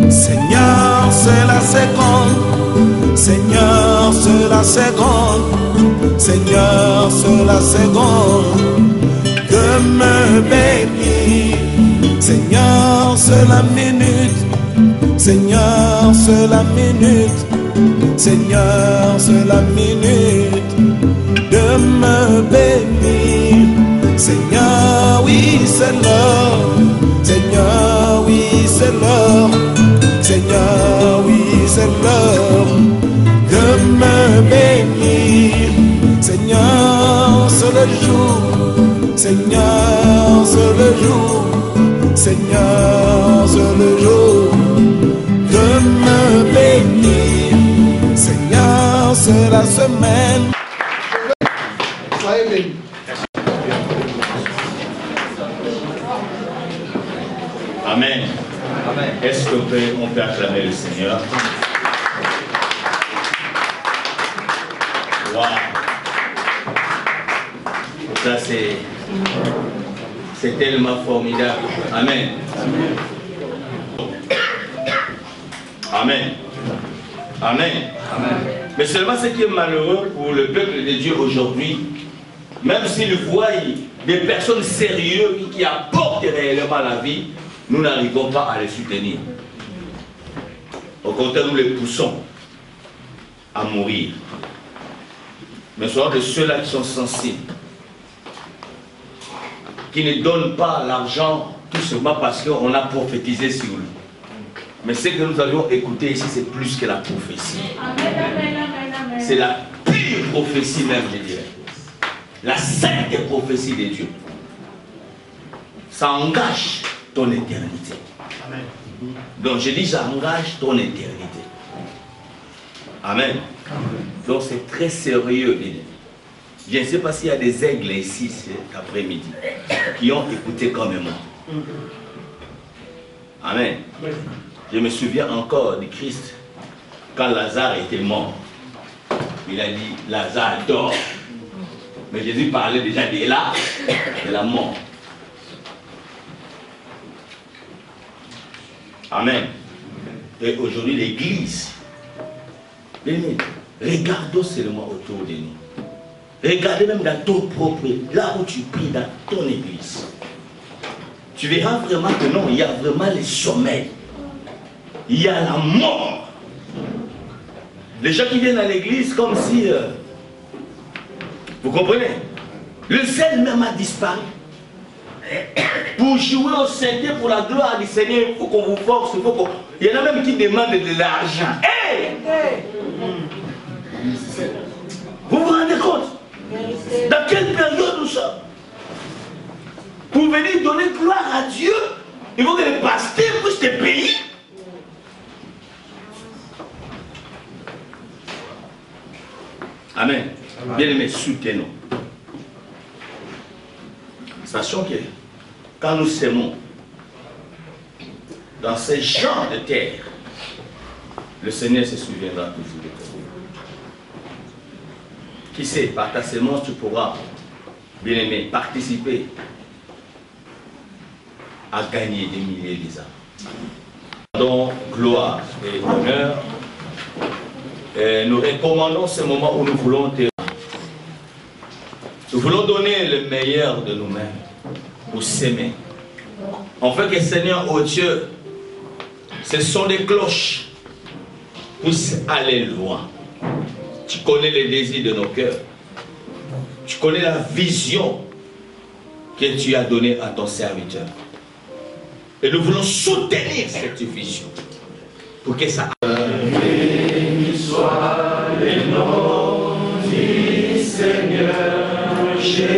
Seigneur, c'est la seconde. Seigneur, c'est la seconde. Seigneur, c'est la seconde de me bénir. Seigneur, c'est la minute. Seigneur, c'est la minute. Seigneur, c'est la minute de me bénir. Seigneur, oui, c'est l'heure. Seigneur, oui, c'est l'heure. Seigneur, oui, c'est l'heure de me bénir. Seigneur, c'est le jour. Seigneur, c'est le jour. Seigneur, c'est le jour de me bénir. Seigneur, c'est la semaine. Soyez bénis. Amen. Amen. Est-ce qu'on peut acclamer le Seigneur? Wow. Ça c'est tellement formidable. Amen. Amen. Amen. Amen. Mais seulement ce qui est malheureux pour le peuple de Dieu aujourd'hui, même s'il voit des personnes sérieuses qui apportent réellement la vie, nous n'arrivons pas à les soutenir. Au contraire, nous les poussons à mourir. Mais soyons de ceux-là qui sont sensibles, qui ne donnent pas l'argent tout simplement parce qu'on a prophétisé sur lui. Mais ce que nous avions écouté ici, c'est plus que la prophétie. C'est la pure prophétie même, je dirais. La sainte prophétie de Dieu. Ça engage ton éternité. Amen. Donc je dis, ça engage ton éternité. Amen. Amen. Donc c'est très sérieux. Je ne sais pas s'il y a des aigles ici cet après-midi qui ont écouté comme moi. Amen. Je me souviens encore de Christ quand Lazare était mort. Il a dit, Lazare dort. Mais Jésus parlait déjà de la mort. Amen. Et aujourd'hui, l'Église, regardons seulement autour de nous. Regardez même dans ton propre, là où tu pries, dans ton église. Tu verras vraiment que non, il y a vraiment le sommeil. Il y a la mort. Les gens qui viennent à l'église comme si... vous comprenez? Le ciel même a disparu. Pour jouer au Seigneur, pour la gloire du Seigneur, il faut qu'on vous force. Il y en a même qui demandent de l'argent. Hey! Vous vous rendez compte? Dans quelle période nous sommes? Pour venir donner gloire à Dieu, il faut que les pasteurs puissent te payer. Amen. Bien-aimés, soutenons. Sachant que quand nous sémons dans ces champs de terre, le Seigneur se souviendra toujours de toi. Qui sait, par ta sémence, tu pourras, bien-aimé, participer à gagner des milliers d'âmes. Donc, gloire et honneur. Et nous recommandons ce moment où nous voulons te... Nous voulons donner le meilleur de nous-mêmes pour s'aimer. En fait que Seigneur, oh Dieu, ce sont des cloches pour aller loin. Tu connais les désirs de nos cœurs. Tu connais la vision que tu as donnée à ton serviteur. Et nous voulons soutenir cette vision pour que ça... Béni soit le nom du Seigneur Jésus.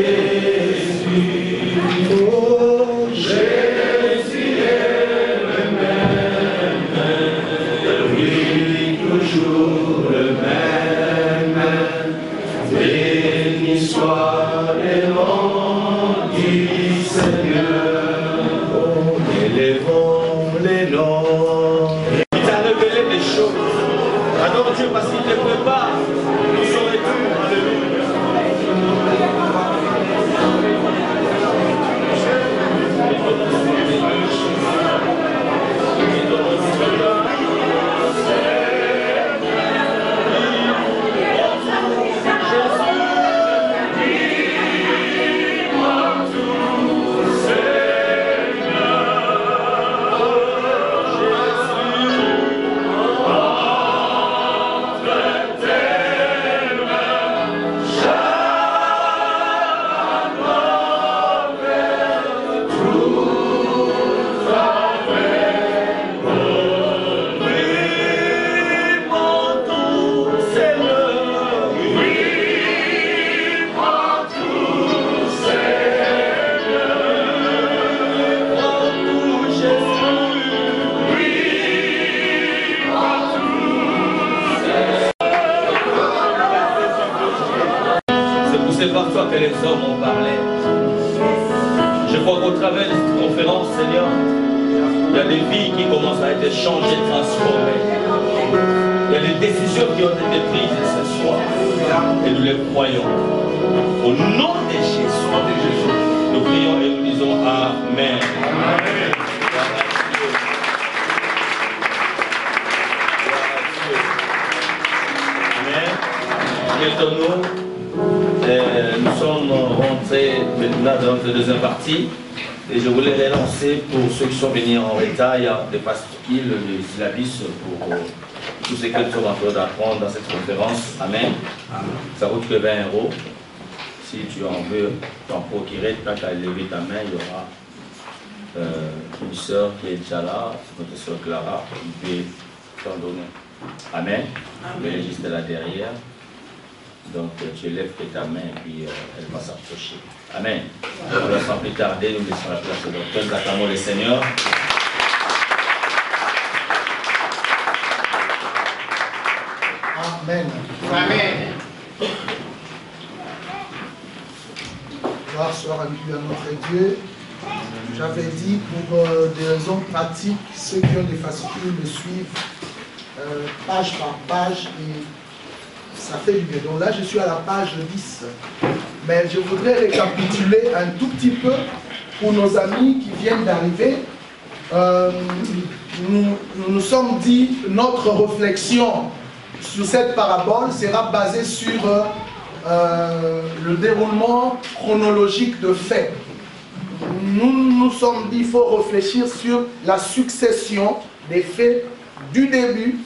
Oh, Jésus est le même, oui, toujours le même. Béni soit le nom du Seigneur. Oh, élevons les noms. Il t'a révélé des choses. Alors Dieu Dieu parce qu'il te prépare pour son retour. Alléluia. C'est par toi que les hommes ont parlé. Je crois qu'au travers de cette conférence, Seigneur, il y a des vies qui commencent à être changées, transformées. Il y a des décisions qui ont été prises ce soir. Et nous les croyons. Au nom de Jésus, nous prions et nous disons Amen. Amen. Amen. Nous sommes rentrés maintenant dans notre deuxième partie et je voulais relancer pour ceux qui sont venus en retard, il y a des pastilles, des syllabus pour tout ce que nous sommes en train d'apprendre dans cette conférence. Amen. Ça coûte que 20 €. Si tu en veux t'en procurer, quand tu as levé ta main, il y aura une soeur qui est déjà là, notre soeur Clara, qui peut t'en donner. Amen. Elle est juste là derrière. Donc tu lèves ta main et puis elle va s'approcher. Amen. Alors, sans plus tarder, nous laissons la place au docteur. Nous acclamons le Seigneur. Amen. Amen. Gloire soit rendue à notre Dieu. J'avais dit pour des raisons pratiques, ceux qui ont des fascicules me suivent page par page et ça fait du bien. Donc là, je suis à la page 10. Mais je voudrais récapituler un tout petit peu pour nos amis qui viennent d'arriver. Nous sommes dit, notre réflexion sur cette parabole sera basée sur le déroulement chronologique de faits. Nous sommes dit, il faut réfléchir sur la succession des faits du début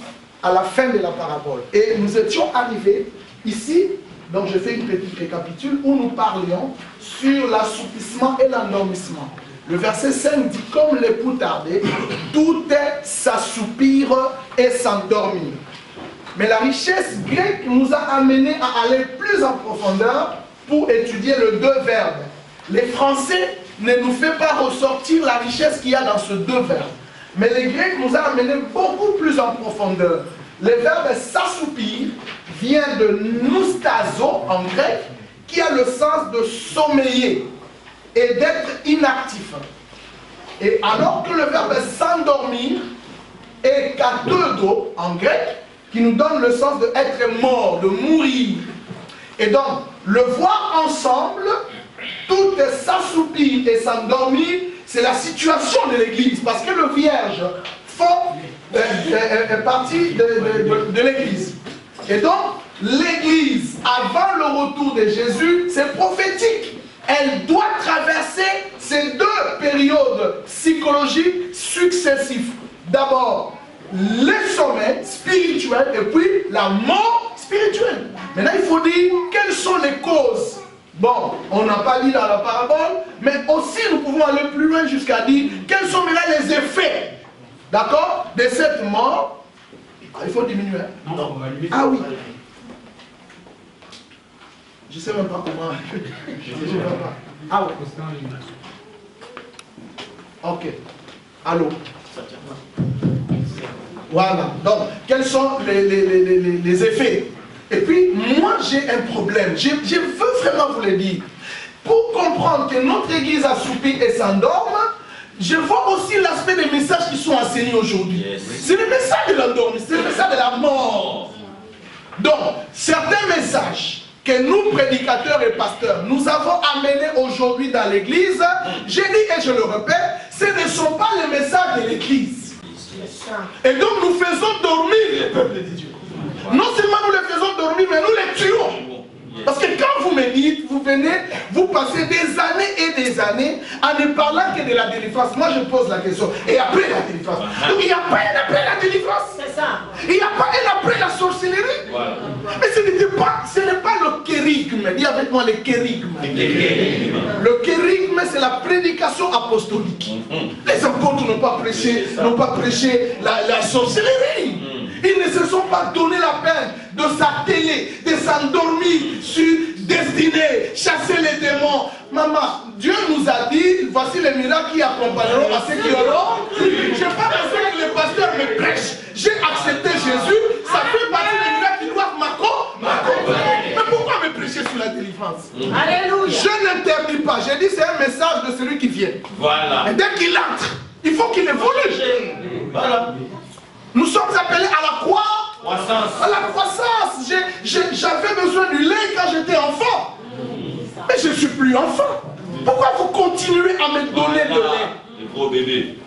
à la fin de la parabole. Et nous étions arrivés ici, donc je fais une petite récapitule, où nous parlions sur l'assoupissement et l'endormissement. Le verset 5 dit, comme l'époux tardait, tout est s'assoupir et s'endormir. Mais la richesse grecque nous a amenés à aller plus en profondeur pour étudier les deux verbes. Les Français ne nous font pas ressortir la richesse qu'il y a dans ces deux verbes. Mais les Grecs nous a amenés beaucoup plus en profondeur. Le verbe s'assoupir vient de noustazo en grec, qui a le sens de sommeiller et d'être inactif. Et alors que le verbe s'endormir est kateudo en grec, qui nous donne le sens d'être mort, de mourir. Et donc, le voir ensemble, tout s'assoupir et s'endormir, c'est la situation de l'Église, parce que le vierge est partie de l'Église. Et donc, l'Église, avant le retour de Jésus, c'est prophétique. Elle doit traverser ces deux périodes psychologiques successives. D'abord, le sommet spirituel et puis la mort spirituelle. Maintenant, il faut dire quelles sont les causes. Bon, on n'a pas dit dans la parabole, mais aussi nous pouvons aller plus loin jusqu'à dire quels sont maintenant les effets, d'accord, de cette mort. Il faut diminuer. Non. Ah oui. Je ne sais même pas comment. Je ne sais pas. Ah oui. Ok. Allô. Voilà. Donc, quels sont les effets? Et puis, moi, j'ai un problème. Je veux vraiment vous le dire. Pour comprendre que notre Église assoupie et s'endorme, je vois aussi l'aspect des messages qui sont enseignés aujourd'hui. Yes. C'est le message de l'endormissement, c'est le message de la mort. Donc, certains messages que nous, prédicateurs et pasteurs, nous avons amenés aujourd'hui dans l'église, je dis et je le répète, ce ne sont pas les messages de l'église. Et donc, nous faisons dormir le peuple de Dieu. Non seulement nous les faisons dormir, mais nous les tuons. Parce que quand vous me dites, vous venez, vous passez des années et des années en ne parlant que de la délivrance. Moi, je pose la question. Et après la délivrance? Donc, il n'y a pas un après la délivrance. C'est ça. Il n'y a pas un après la sorcellerie. Voilà. Mais ce n'est pas le kérigme. Dis avec moi le kérigme. Le kérigme, c'est la prédication apostolique. Les apôtres n'ont pas prêché la sorcellerie. Ils ne se sont pas donné la peine de s'atteler, de s'endormir sur destinée, chasser les démons. Maman, Dieu nous a dit, voici les miracles qui accompagneront à ceux qui auront. Je n'ai pas besoin que les pasteurs me prêchent. J'ai accepté Jésus, ça fait partie des miracles qui doivent m'accompagner. Mais pourquoi me prêcher sur la délivrance? Alléluia. Je n'interdis pas, j'ai dit c'est un message de celui qui vient. Voilà. Et dès qu'il entre, il faut qu'il évolue. Voilà. Nous sommes appelés à la croissance. À la croissance. J'avais besoin du lait quand j'étais enfant. Mais je ne suis plus enfant. Pourquoi vous continuez à me donner de lait? Le gros bébé.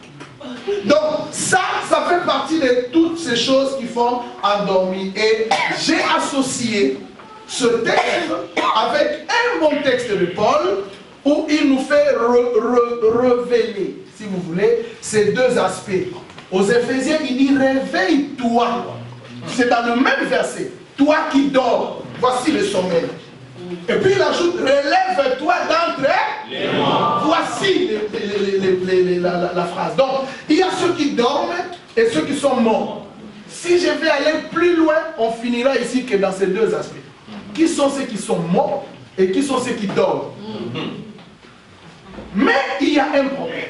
Donc ça fait partie de toutes ces choses qui font endormir. Et j'ai associé ce texte avec un bon texte de Paul où il nous fait révéler, si vous voulez, ces deux aspects. Aux Éphésiens, il dit réveille-toi. C'est dans le même verset. Toi qui dors, voici le sommeil. Et puis il ajoute relève-toi d'entre les morts. Voici la phrase. Donc il y a ceux qui dorment et ceux qui sont morts. Si je vais aller plus loin, on finira ici que dans ces deux aspects. Qui sont ceux qui sont morts et qui sont ceux qui dorment? Mais il y a un problème.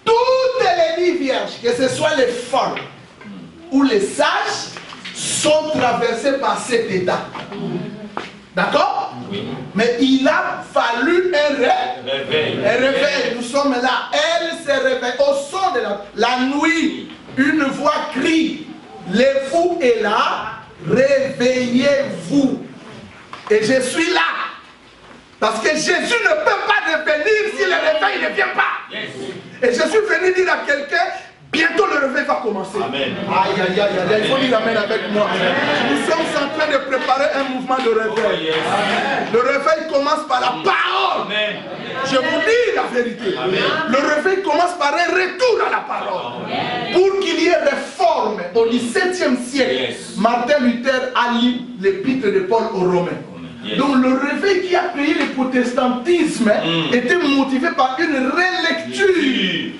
Toutes les vies vierges, que ce soit les folles ou les sages, sont traversées par cet état. D'accord? Oui. Mais il a fallu un réveil. Nous sommes là. Elle se réveille au son de la nuit. Une voix crie. Le fou est là. Réveillez-vous. Et je suis là. Parce que Jésus ne peut pas revenir si le réveil ne vient pas. Yes. Et je suis venu dire à quelqu'un, bientôt le réveil va commencer. Amen. Aïe, aïe, aïe, aïe, il faut dire amen avec moi. Amen. Nous sommes en train de préparer un mouvement de réveil. Oh, yes. Le réveil commence par la parole. Amen. Je vous dis la vérité. Amen. Le réveil commence par un retour à la parole. Amen. Pour qu'il y ait réforme au XVIIe siècle, yes. Martin Luther a lu l'épître de Paul aux Romains. Yes. Donc le réveil qui a créé le protestantisme était motivé par une relecture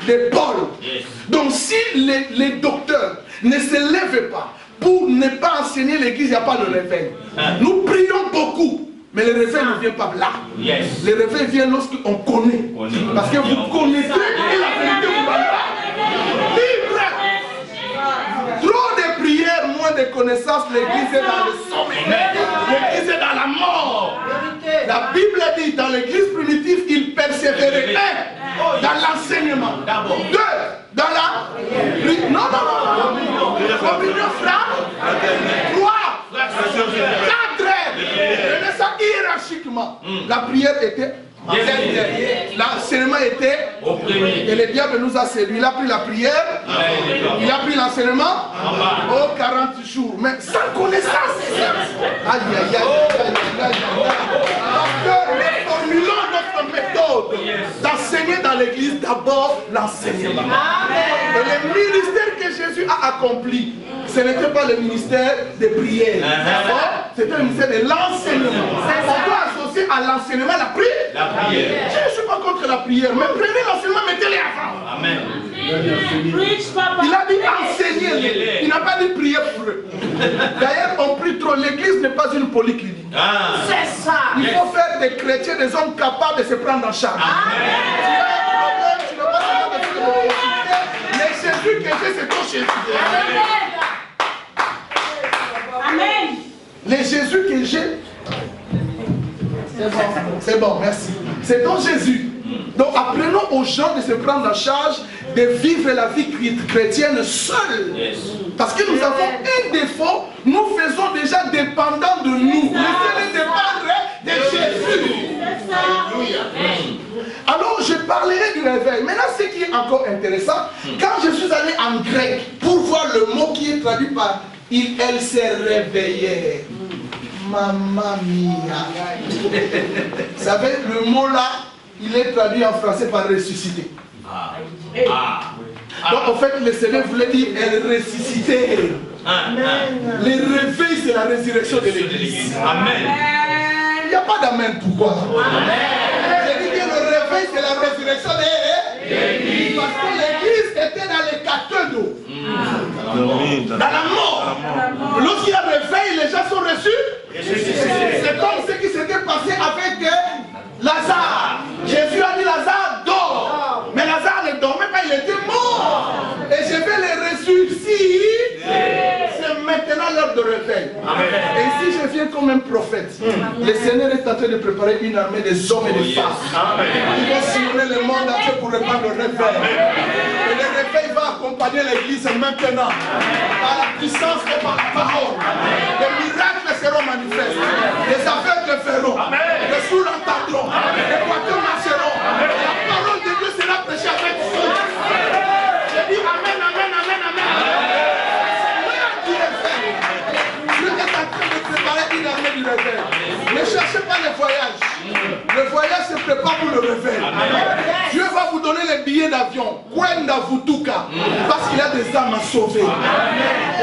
de Paul. Yes. Donc si les docteurs ne se lèvent pas pour ne pas enseigner l'église, il n'y a pas de réveil. Nous prions beaucoup, mais le réveil ne vient pas là. Yes. Le réveil vient lorsqu'on connaît. Parce que vous connaissez et la vérité vous parle pas. Trop de prières, moins de connaissances, l'église est dans le sommeil. L'église est dans la mort. La Bible dit, dans l'église primitive, il persévérait. Un, dans l'enseignement. Deux, dans la... Non. Communion frère. Trois. Quatre. Et ça hiérarchiquement. La prière était... L'enseignement était opprimé. Et le diable nous a séduit. Il a pris la prière, il a pris l'enseignement aux 40 jours. Mais sans connaissance. Aïe, aïe, aïe. Nous formulons notre méthode d'enseigner dans l'église d'abord l'enseignement. Et le ministère que Jésus a accompli, ce n'était pas le ministère de prière. C'était le ministère de l'enseignement. On doit associer à l'enseignement la prière. Je ne suis pas contre la prière, mais prenez l'enseignement, mettez-les avant. Amen. Il a dit enseigner, il n'a pas dit prier pour eux. D'ailleurs, on prie trop. L'église n'est pas une polyclinique. C'est ça. Il faut faire des chrétiens, des hommes capables de se prendre en charge. Tu as un problème, tu n'as pas besoin de faire de mais Jésus que j'ai, c'est ton Jésus. Amen. Les Jésus que j'ai, c'est bon, merci. C'est donc Jésus. Donc apprenons aux gens de se prendre en charge, de vivre la vie chrétienne seule. Parce que nous avons un défaut, nous faisons réveil. Maintenant, ce qui est encore intéressant, quand je suis allé en grec pour voir le mot qui est traduit par elle s'est réveillée. Mamma mia. Vous savez, le mot là, il est traduit en français par ressusciter. Donc en fait, le Seigneur voulait dire elle ressuscitait. Le réveil, c'est la résurrection de l'église. Amen. Il n'y a pas d'amen. Pourquoi? J'ai dit que le réveil, c'est la résurrection de l'église. Parce que l'église était dans les cathedres. Dans la mort. Lorsqu'il y a réveil, les gens sont reçus. C'est comme ce qui s'était passé avec Lazare. Jésus a dit Lazare dort. Mais Lazare ne dormait pas, il était mort. Et je vais les ressusciter. C'est maintenant l'heure de réveil. Et si je viens comme un prophète, le Seigneur est en train de préparer une armée des hommes et des femmes. Ils vont sillonner le monde entier pour répandre le réveil. Et le réveil va accompagner l'église maintenant. Par la puissance et par la parole. Les miracles seront manifestes. Les aveugles verront. Les sourds entendront. Les boiteux marcheront. La parole de Dieu sera prêchée avec force. Je dis amen, amen, amen, amen. Dieu est en train de préparer une armée du réveil. Ne cherchez pas le voyage. Le voyage se prépare pour le réveil. Dieu va vous donner les billets d'avion. Kwenda Vutuka. Parce qu'il y a des âmes à sauver.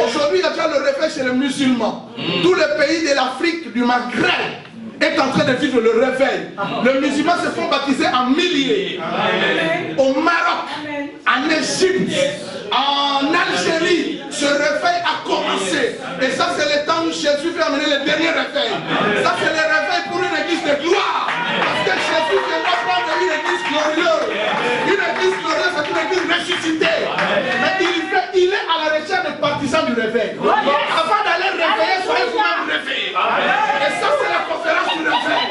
Aujourd'hui, il y a déjà le réveil chez les musulmans. Tous les pays de l'Afrique, du Maghreb, est en train de vivre le réveil. Les musulmans se font baptiser en milliers. Au Maroc, en Égypte, en Algérie, ce réveil a commencé. Et ça, c'est le temps où Jésus veut amener le dernier réveil. Ça, c'est le réveil pour une église de gloire. Parce que Jésus viendra prendre une église glorieuse. Une église glorieuse, c'est une église ressuscitée. Mais il est à la recherche des partisans du réveil. Avant d'aller réveiller, soyez vous-même réveillés. Et ça, c'est la conférence du réveil.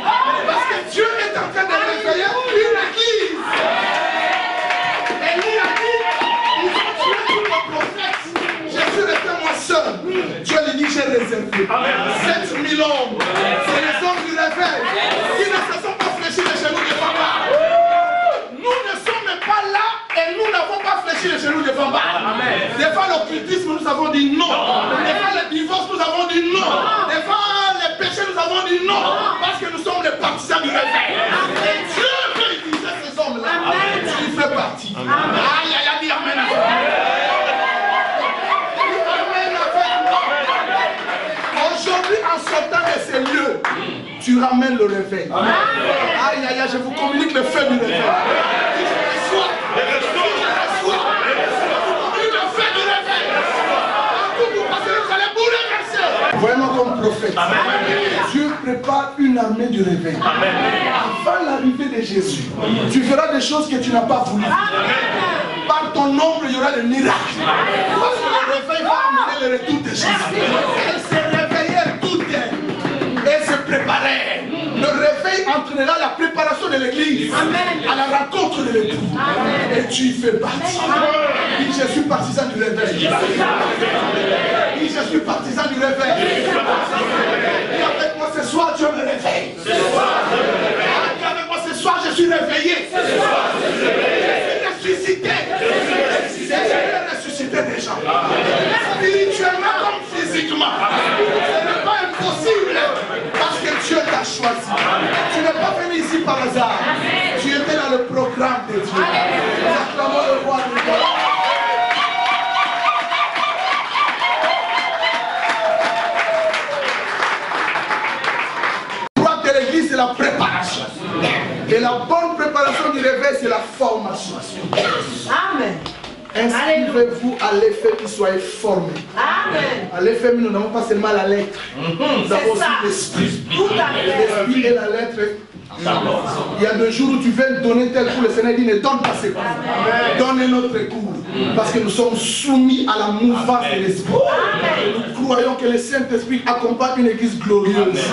Parce que Dieu est en train de réveiller une église. Et lui a dit, ils ont tué tous les prophètes. Jésus était moi seul. Dieu lui dit, j'ai réservé 7000 hommes. C'est les hommes du réveil qui ne se sont pas fléchis les genoux devant Baal. Nous ne sommes pas là et nous n'avons pas fléchi les genoux devant Baal. Devant l'occultisme, nous avons dit non. Devant le divorce, nous avons dit non. Devant les péchés, nous avons dit non. Parce que nous sommes les partisans du réveil. Et Dieu peut utiliser ces hommes-là. Tu fais partie. Aïe, aïe, aïe, amen. Aujourd'hui, en sortant de ces lieux, tu ramènes le réveil. Aïe, aïe, aïe, je vous communique le feu du réveil. Je reçois. Le feu du réveil. Partout vous passez, vous allez bouleverser. Vraiment comme prophète. Dieu prépare une armée du réveil. Avant l'arrivée de Jésus, tu feras des choses que tu n'as pas voulu. Par ton nombre, il y aura des miracles. Parce que le réveil va amener le retour de Jésus. Elle s'est réveillée toute et se préparait. Le réveil entraînera la préparation de l'église à la rencontre de l'époux. Et tu y fais partie. Dis, je suis partisan du réveil. Dis, je suis partisan du réveil. Et avec moi ce soir, Dieu me réveille. Et avec moi ce soir, je suis réveillé. Je suis ressuscité. Je vais ressusciter des gens. Spirituellement comme physiquement. Ce n'est pas impossible. Parce que Dieu t'a choisi. Tu n'es pas venu ici par hasard. Tu étais dans le programme de Dieu. Nous acclamons le roi de Dieu. Je crois que l'église c'est la préparation. Et la bonne préparation du réveil c'est la formation. Amen. Inscrivez-vous à l'effet qui soyez formés. Amen. À l'effet, nous n'avons pas seulement la lettre. Nous avons aussi l'esprit. L'esprit et la lettre. Il y a 2 jours où tu viens donner tel cours, le Seigneur dit ne donne pas ces cours. Donne un autre cours. Parce que nous sommes soumis à la mouvance de l'esprit. Nous croyons que le Saint-Esprit accompagne une église glorieuse.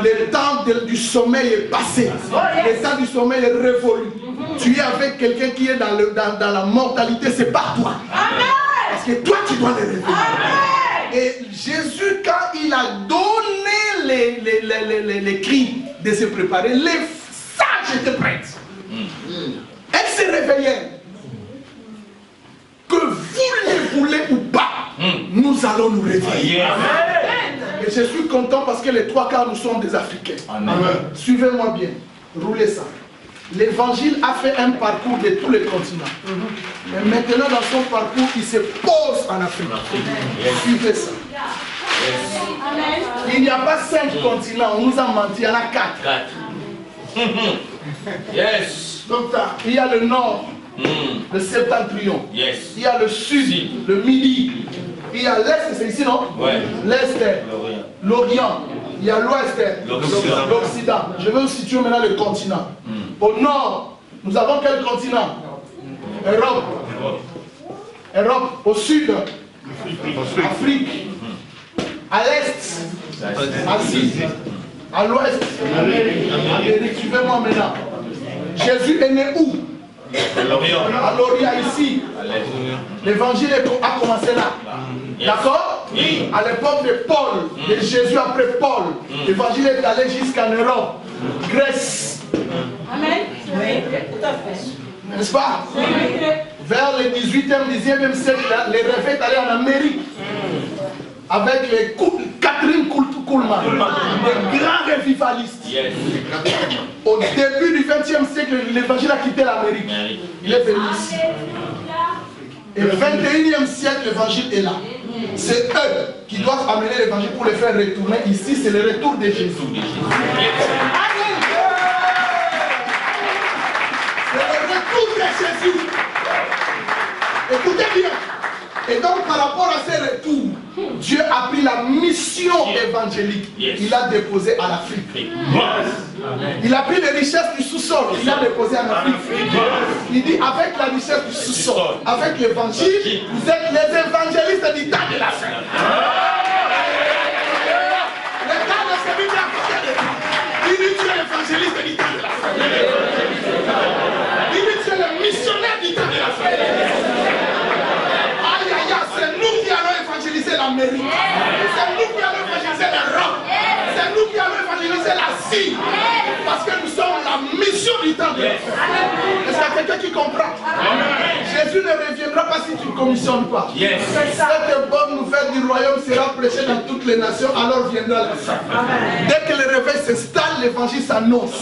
Le temps du sommeil est passé. Le temps du sommeil est révolu. Tu es avec quelqu'un qui est dans la mortalité, c'est pas toi. Parce que toi tu dois le réveiller. Et Jésus, quand il a donné les cris de se préparer, les sages étaient prêts. Est-ce se réveiller. Que vous les voulez ou pas, nous allons nous réveiller. Et je suis content parce que les 3/4 nous sommes des Africains. Suivez-moi bien, roulez ça. L'évangile a fait un parcours de tous les continents. Et maintenant, dans son parcours, il se pose en Afrique. Suivez ça. Il n'y a pas 5 continents, on nous a menti, il y en a 4. Yes. Donc, il y a le nord, le septentrion. Yes. Il y a le sud, le midi. Il y a l'est, c'est ici, non? Ouais. L'est, l'orient. Il y a l'ouest, l'occident. Je vais vous situer maintenant le continent. Au nord, nous avons quel continent? Europe. Europe. Au sud, Afrique. À l'est, Asie. À l'ouest, Amérique. Suivez-moi maintenant. Jésus est né où? À l'Orient, ici. L'évangile a commencé là. D'accord? À l'époque de Paul, de Jésus après Paul, l'évangile est allé jusqu'en Europe, Grèce. Amen. Oui, tout à fait. N'est-ce pas? Vers le 18e, 19e siècle, les réveils est allé en Amérique. Avec les Catherine Kuhlman, des grands revivalistes. Au début du 20e siècle, l'évangile a quitté l'Amérique. Il est venu ici. Et le 21e siècle, l'évangile est là. C'est eux qui doivent amener l'évangile pour les faire retourner ici. C'est le retour de Jésus. C'est le retour de Jésus. Écoutez bien. Et donc par rapport à ces retours, Dieu a pris la mission évangélique. Il a déposé à l'Afrique. Il a pris les richesses du sous-sol. Il a déposé en Afrique. Il dit avec la richesse du sous-sol, avec l'évangile, vous êtes les évangélistes du temps de la fin. Le temps de celui qui a côté de toi. Il dit tu es l'évangéliste du temps de la fin. Il dit tu es le missionnaire du temps de la fin. C'est nous qui allons évangéliser l'Amérique. C'est nous qui allons évangéliser l'Europe. C'est nous qui allons évangéliser l'Asie. Parce que nous sommes la mission du temps de la fin. Est-ce qu'il y a quelqu'un qui comprend? Jésus ne reviendra pas si tu ne commissionnes pas. Cette bonne nouvelle du royaume sera prêchée dans toutes les nations, alors viendra la fin. Dès que le réveil s'installe, l'évangile s'annonce.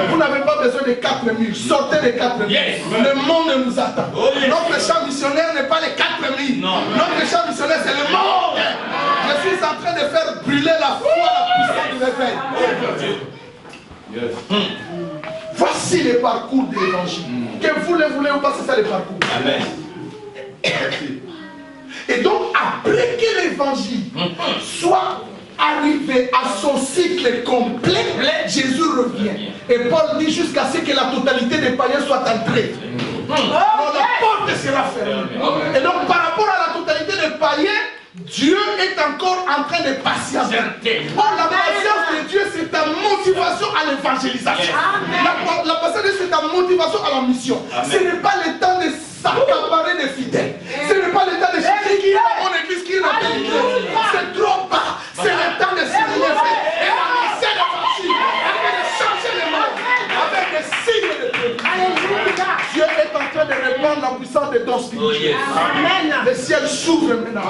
Vous n'avez pas besoin de 4000. Sortez les 4000. Le monde nous attend. Notre champ missionnaire n'est pas les 4000. Notre champ missionnaire, c'est le monde. Je suis en train de faire brûler la foi, la puissance du réveil. Voici le parcours de l'évangile. Que vous le voulez ou pas, c'est ça le parcours. Amen. Et donc, après que l'évangile soit arrivé à son cycle complet, Jésus revient. Et Paul dit jusqu'à ce que la totalité des païens soit entrée. Alors la porte sera fermée. Et donc, par rapport à la totalité des païens, Dieu est encore en train de patienter. Or, la patience de Dieu, c'est ta motivation à l'évangélisation. La patience de Dieu, c'est ta motivation à la mission. Ce n'est pas le temps de s'accaparer des fidèles. Ce n'est pas le temps de chercher qui est dans mon église, qui est dans telle église. C'est trop bas. C'est le temps de se lever et d'annoncer l'évangile, afin de changer le monde avec des signes de Dieu. Dieu est en train de répandre la puissance de dons spirituels. Le ciel s'ouvre maintenant.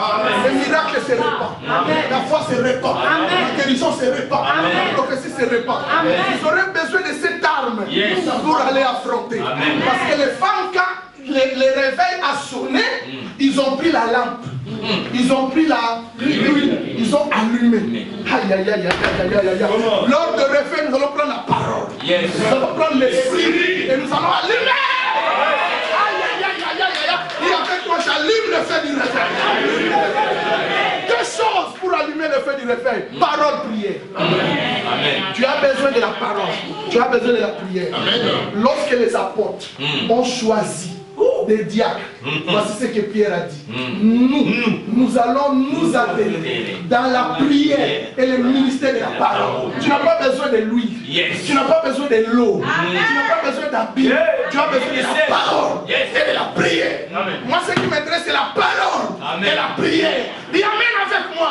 Le miracle se répand. La foi se répand. La guérison se répand. La prophétie se répand. Vous aurez besoin de cette arme pour aller affronter. Parce que les femmes, quand les réveils a sonné, ils ont pris la lampe. Ils ont pris l'huile. Ils ont allumé. Aïe, aïe, aïe, aïe, aïe, aïe, aïe. Lors de réveil, nous allons prendre la parole. Nous allons prendre l'esprit et nous allons allumer. Et avec toi, j'allume le feu du réveil. Deux choses pour allumer le feu du réveil. Parole, prière. Amen. Tu as besoin de la parole. Tu as besoin de la prière. Amen. Lorsque les apôtres ont choisi des diacres, voici ce que Pierre a dit. Nous allons nous atteler dans la prière et le ministère de la parole. Tu n'as pas besoin de l'huile. Tu n'as pas besoin de l'eau. Tu n'as pas besoin d'habits. Tu as besoin de la parole et de la prière. Moi, ce qui m'intéresse, c'est la parole et la prière. Dis Amen avec moi.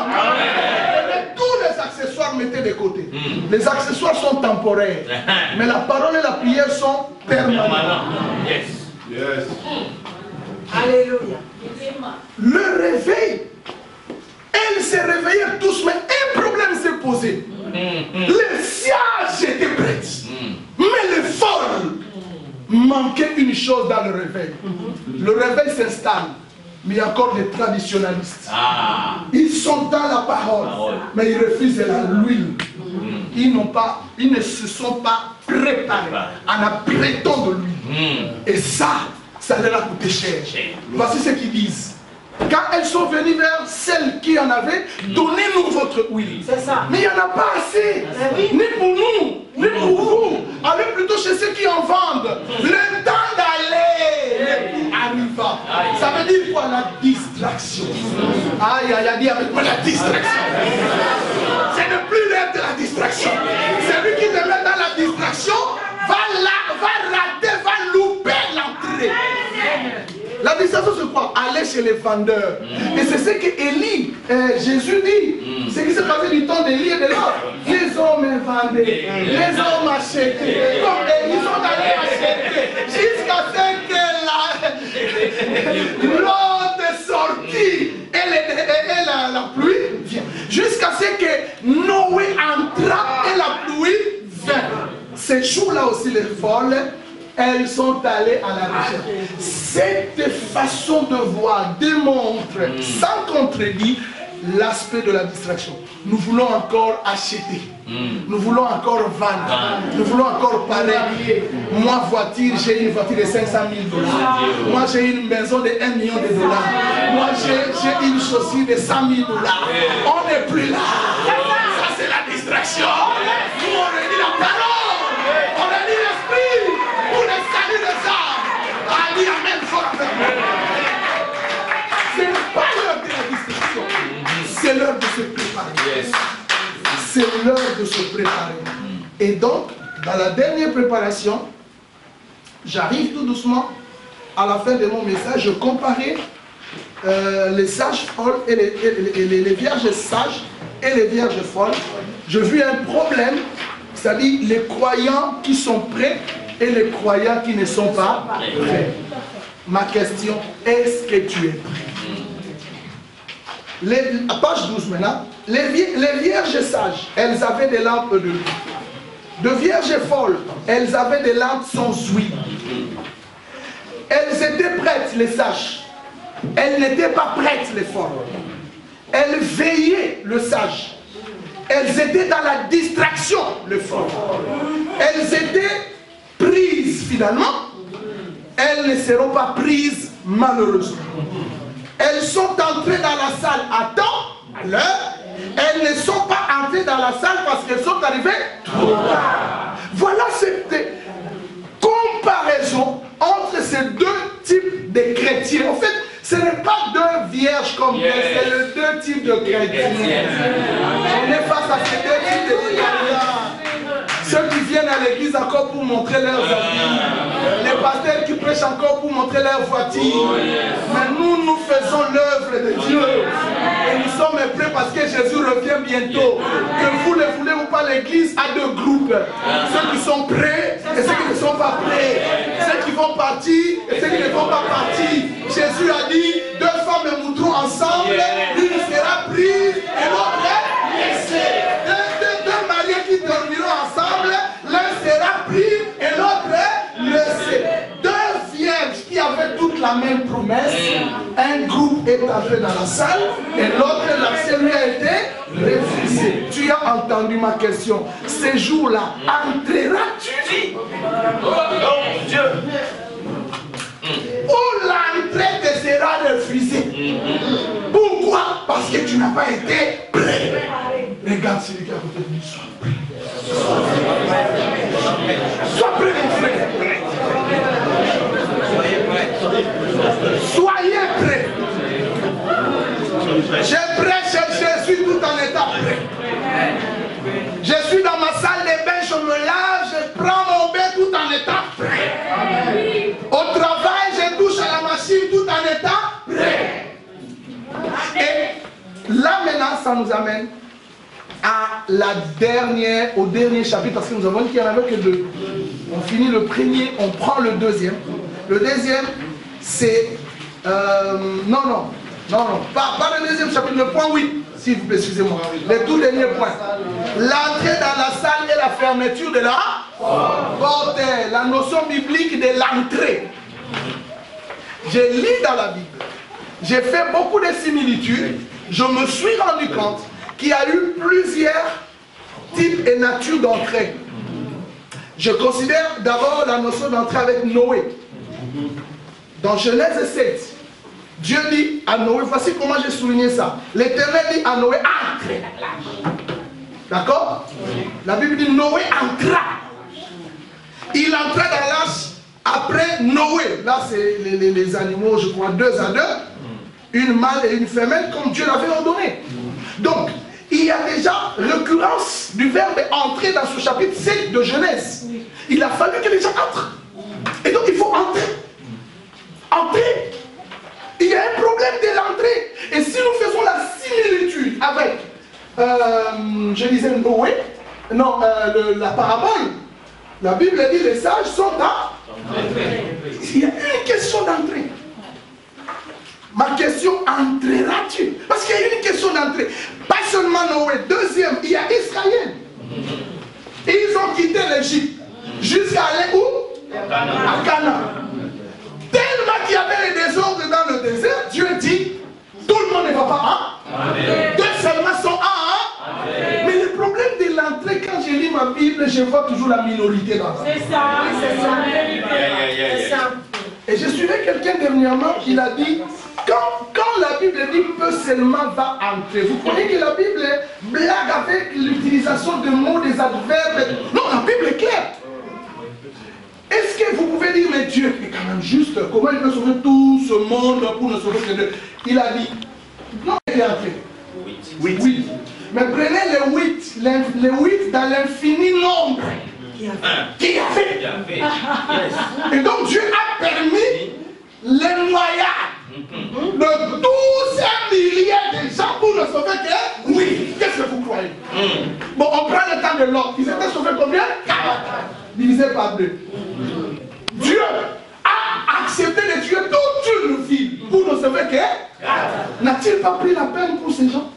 Et tous les accessoires, mettez de côté. Les accessoires sont temporaires. Mais la parole et la prière sont permanentes. Yes. Alléluia. Le réveil, elle s'est réveillée tous, mais un problème s'est posé. Les sièges étaient prêts, mais les folles manquait une chose dans le réveil. Le réveil s'installe, mais il y a encore des traditionnalistes. Ils sont dans la parole, mais ils refusent l'huile. Ils ne se sont pas préparés en apprêtant de l'huile. Et ça leur a coûté cher. Voici ce qu'ils disent. Quand elles sont venues vers celles qui en avaient, donnez-nous votre huile. C'est ça. Mais il n'y en a pas assez. Ni pour nous, ni pour vous. Allez plutôt chez ceux qui en vendent. Le temps d'aller arriva. Ça veut dire quoi? La distraction. Aïe, aïe, aïe, dis avec moi la distraction. Ce n'est plus l'heure de la distraction. Celui qui te met dans la distraction va rater, va louper l'entrée. La distraction c'est quoi? Aller chez les vendeurs. Et c'est ce que Élie, Jésus dit. Ce qui s'est passé du temps d'Élie et de l'autre. Les hommes vendaient, les hommes achetaient. Comme ils sont allés acheter jusqu'à ce que l'eau est sortie et la pluie vient. Jusqu'à ce que Noé entra et la pluie vint. Ces jours-là aussi les folles, elles sont allées à la recherche. Cette façon de voir démontre, sans contredit, l'aspect de la distraction. Nous voulons encore acheter. Nous voulons encore vendre. Nous voulons encore parler. Moi, voiture, j'ai une voiture de 500 000 $. Moi, j'ai une maison de 1 million $. Moi, j'ai une chaussure de 100 000 $. On n'est plus là. Ça, c'est la distraction. Nous, on a dit la parole. On a dit l'esprit. Pour le salut des âmes. On dit amen fort. Ce n'est pas l'heure de la distraction. C'est l'heure de se préparer. C'est l'heure de se préparer. Et donc, dans la dernière préparation, j'arrive tout doucement à la fin de mon message, je comparais les sages folles et les vierges sages et les vierges folles. Je vis un problème, c'est-à-dire les croyants qui sont prêts et les croyants qui ne sont pas prêts. Ma question, est-ce que tu es prêt? À page 12 maintenant, les vierges sages, elles avaient des lampes de l'huile. De vierges folles, elles avaient des lampes sans huile. Elles étaient prêtes, les sages. Elles n'étaient pas prêtes, les folles. Elles veillaient, le sage. Elles étaient dans la distraction, les folles. Elles étaient prises, finalement. Elles ne seront pas prises, malheureusement. Elles sont entrées dans la salle à temps, à l'heure. Elles ne sont pas entrées dans la salle parce qu'elles sont arrivées trop tard. Voilà cette comparaison entre ces deux types de chrétiens. En fait, ce n'est pas deux vierges comme c'est les deux types de chrétiens. On est face à ces deux types de chrétiens. Ceux qui viennent à l'église encore pour montrer leurs habits. Les pasteurs qui prêchent encore pour montrer leur voiture. Mais nous faisons l'œuvre de Dieu. Et nous sommes prêts parce que Jésus revient bientôt. Que vous le voulez ou pas, l'église a deux groupes. Ceux qui sont prêts et ceux qui ne sont pas prêts. Ceux qui vont partir et ceux qui ne vont pas partir. Jésus a dit, deux femmes moudront ensemble. L'une sera prise et l'autre laissée. Deux mariés qui dormiront ensemble, l'un sera pris et l'autre laissé. Deux vierges qui avaient toute la même promesse, un groupe est entré dans la salle et l'autre, l'accès lui a été refusé. Tu as entendu ma question. Ces jours-là, entreras-tu? Oh Dieu! Ou l'entrée te sera refusée? Pourquoi? Parce que tu n'as pas été prêt. Regarde celui qui est à côté de nous. Sois prêt. Sois prêt, mon frère. Soyez prêts. Je prêche Jésus tout en étant prêt. Je suis dans ma salle de bain, je me lave, je prends mon bain tout en étant prêt. Au travail, je touche à la machine tout en étant prêt. Et là maintenant, ça nous amène au dernier chapitre, parce que nous avons dit qu'il n'y en avait que deux. On finit le premier, on prend le deuxième. Le deuxième, c'est... non, pas le deuxième chapitre, le point 8, s'il vous plaît, excusez-moi. Les tout derniers points. L'entrée dans la salle et la fermeture de la porte. La notion biblique de l'entrée. J'ai lu dans la Bible. J'ai fait beaucoup de similitudes. Je me suis rendu compte qu'il y a eu plusieurs types et natures d'entrée. Je considère d'abord la notion d'entrée avec Noé. Dans Genèse 7, Dieu dit à Noé, voici comment j'ai souligné ça. L'Éternel dit à Noé, entre dans l'arche. D'accord? La Bible dit Noé entra. Il entra dans l'arche après Noé. Là, c'est les animaux, je crois, 2 à 2. Une mâle et une femelle, comme Dieu l'avait ordonné. Donc, il y a déjà l'occurrence du verbe entrer dans ce chapitre 7 de Genèse. Il a fallu que les gens entrent. Et donc, il faut entrer. Entrer. Il y a un problème de l'entrée. Et si nous faisons la similitude avec, je disais Noé, non, la parabole, la Bible dit les sages sont à... Il y a une question d'entrée. Ma question, entreras-tu? Parce qu'il y a une question d'entrée. Pas seulement Noé. Deuxième, il y a Israël. Ils ont quitté l'Égypte jusqu'à aller où? À Canaan. Tellement qu'il y avait les désordres dans le désert, Dieu dit, tout le monde ne va pas, hein? Deux seulement sont mais le problème de l'entrée, quand je lis ma Bible, je vois toujours la minorité dans ça. C'est ça, c'est ça. Et je suivais quelqu'un dernièrement qui a dit, quand la Bible dit peu seulement va entrer, vous croyez que la Bible blague avec l'utilisation de mots, des adverbes? Non, la Bible est claire. Est-ce que vous pouvez dire, mais Dieu est quand même juste, comment il peut sauver tout ce monde pour ne sauver que Dieu? Il a dit, non, il est entré. 8. Mais prenez le 8, le 8 dans l'infini nombre. Qui a fait. Et donc Dieu a permis les noyades de tous ces milliers de gens pour ne sauver que 8. Qu'est-ce que vous croyez? Bon, on prend le temps de l'ordre. Ils étaient sauvés combien? 40. Divisé par 2. Dieu a accepté de tuer toute une ville pour ne sauver que? N'a-t-il pas pris la peine pour ces gens?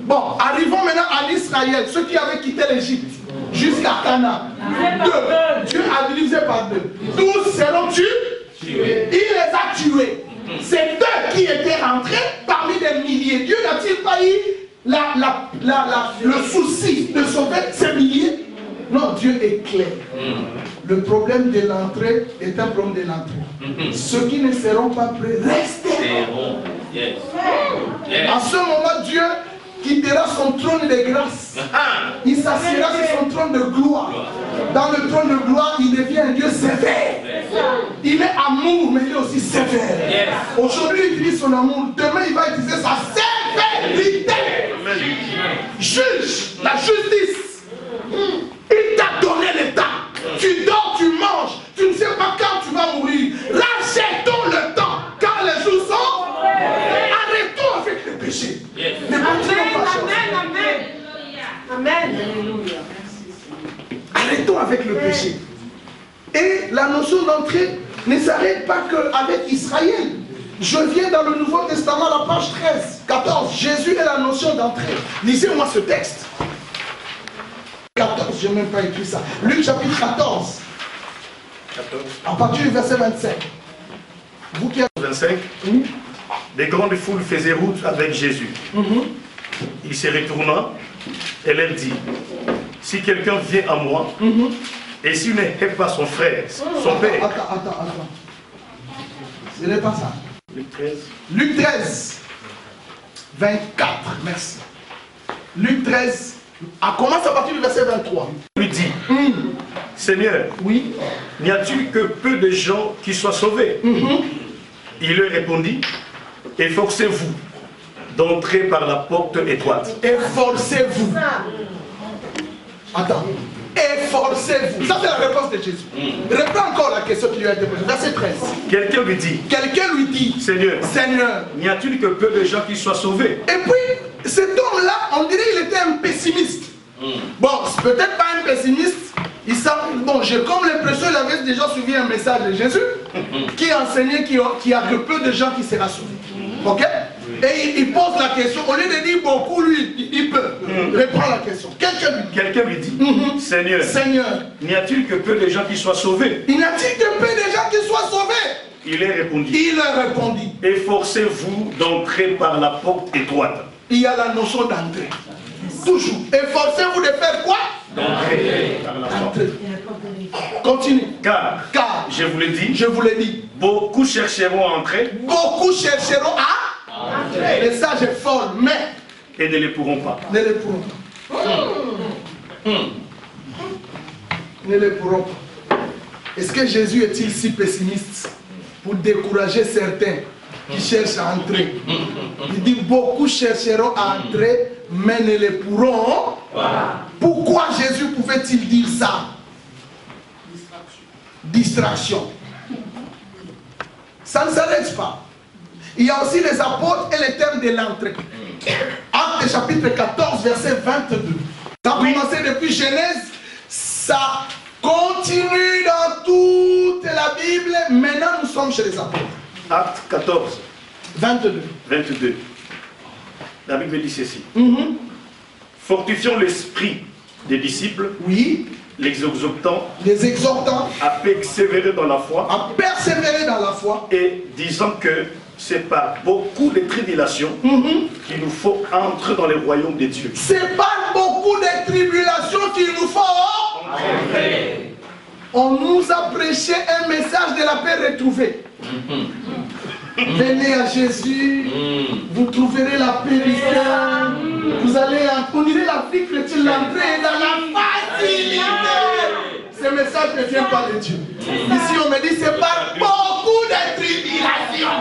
Bon, arrivons maintenant à l'Israël, ceux qui avaient quitté l'Égypte jusqu'à Canaan. 2. Dieu a divisé par 2. 12 seront tués. Il les a tués. C'est 2 qui étaient rentrés parmi des milliers. Dieu n'a-t-il pas eu le souci de sauver ces milliers? Non, Dieu est clair. Le problème de l'entrée est un problème de l'entrée. Ceux qui ne seront pas prêts resteront. En ce moment, Dieu quittera son trône de grâce. Il s'assiera sur son trône de gloire. Dans le trône de gloire, il devient un Dieu sévère. Il est amour, mais il est aussi sévère. Aujourd'hui, il utilise son amour. Demain, il va utiliser sa sévérité. Juge la justice. Il t'a donné le temps. Tu dors, tu manges. Tu ne sais pas quand tu vas mourir. Rachetons le temps. Quand les jours sont, arrêtons avec le péché. Ne continuons pas. Amen. Arrêtons avec le péché. Et la notion d'entrée ne s'arrête pas qu'avec Israël. Je viens dans le Nouveau Testament, la page 13, 14. Jésus est la notion d'entrée. Lisez-moi ce texte. 14, je n'ai même pas écrit ça. Luc chapitre 14. À partir du verset 25. Vous qui avez... 25. Des grandes foules faisaient route avec Jésus. Il se retourna et leur dit, si quelqu'un vient à moi, et s'il ne hait pas son frère, son père... Attends. Ce n'est pas ça. Luc 13. Luc 13, 24, merci. Luc 13, commence à partir du verset 23. Il lui dit, Seigneur, Oui. n'y a-t-il que peu de gens qui soient sauvés? Il leur répondit, efforcez-vous d'entrer par la porte étroite. Efforcez-vous. Attends. Efforcez-vous. Ça, c'est la réponse de Jésus. Reprends encore la question qui lui a été posée. Verset 13. Quelqu'un lui dit, Quelqu'un lui dit, Seigneur, Seigneur. n'y a-t-il que peu de gens qui soient sauvés? Et puis, cet homme-là, on dirait qu'il était un pessimiste. Bon, c'est peut-être pas un pessimiste. Il sent, bon, j'ai comme l'impression qu'il avait déjà suivi un message de Jésus. qui enseignait qu'il y a que peu de gens qui seront sauvés. Ok? Et il pose la question, au lieu de dire beaucoup, lui, il peut répondre à la question. Quelqu'un lui dit, Seigneur, n'y a-t-il que peu de gens qui soient sauvés? Il n'y a-t-il que peu de gens qui soient sauvés? Il leur répondit, efforcez-vous d'entrer par la porte étroite. Il y a la notion d'entrer. Toujours. Efforcez-vous de faire quoi? D'entrer par la porte. Continue. Car, je vous l'ai dit, beaucoup chercheront à entrer. Beaucoup chercheront à entrer. Le sage est fort, mais et ne les pourront pas. Ne les pourront pas. Ne les pourront pas. Est-ce que Jésus est-il si pessimiste pour décourager certains qui cherchent à entrer? Il dit beaucoup chercheront à entrer, mais ne les pourront pas. Pourquoi Jésus pouvait-il dire ça? Distraction. Ça ne s'arrête pas. Il y a aussi les apôtres et les thèmes de l'entrée. Actes chapitre 14, verset 22. Ça a commencé depuis Genèse, ça continue dans toute la Bible. Maintenant, nous sommes chez les apôtres. Actes 14, 22. La Bible dit ceci. Fortifions l'esprit des disciples. Oui. Les exhortant à persévérer dans la foi. Et disant que c'est par beaucoup de tribulations qu'il nous faut entrer dans les royaumes de Dieu. C'est par beaucoup de tribulations qu'il nous faut entrer. On nous a prêché un message de la paix retrouvée. Venez à Jésus, vous trouverez la paix du cœur. Vous allez, on dirait l'Afrique chrétienne, l'entrée dans la facilité. Ce message ne vient pas de Dieu. Ici, on me dit c'est par beaucoup de tribulations.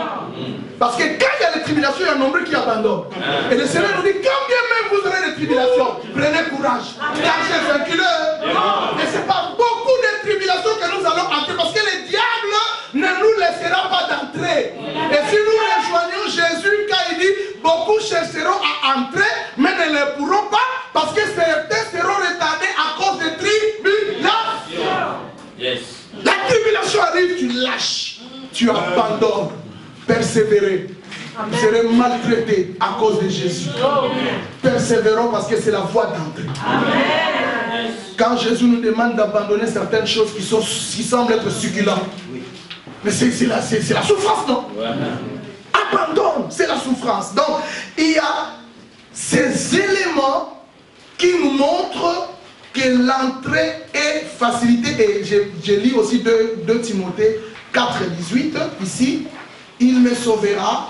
Parce que quand il y a des tribulations, il y a un nombre qui abandonne. Et le Seigneur nous dit, quand bien même vous aurez des tribulations, prenez courage. Car j'ai vaincu le. Et c'est par beaucoup de tribulations que nous allons entrer. Parce que le diable ne nous laissera pas d'entrer. Et si nous rejoignons Jésus, quand il dit, beaucoup chercheront à entrer, mais ne le pourront pas, parce que certains seront retardés à cause des tribulations. Yes. La tribulation arrive, tu lâches, tu abandonnes. Persévérer. Vous serez maltraité à cause de Jésus. Persévérons parce que c'est la voie d'entrée. Quand Jésus nous demande d'abandonner certaines choses qui semblent être succulentes, mais c'est la souffrance, non? Abandonne, c'est la souffrance. Donc, il y a ces éléments qui nous montrent que l'entrée est facilitée. Et je lis aussi 2 Timothée 4, 18, ici. Il me sauvera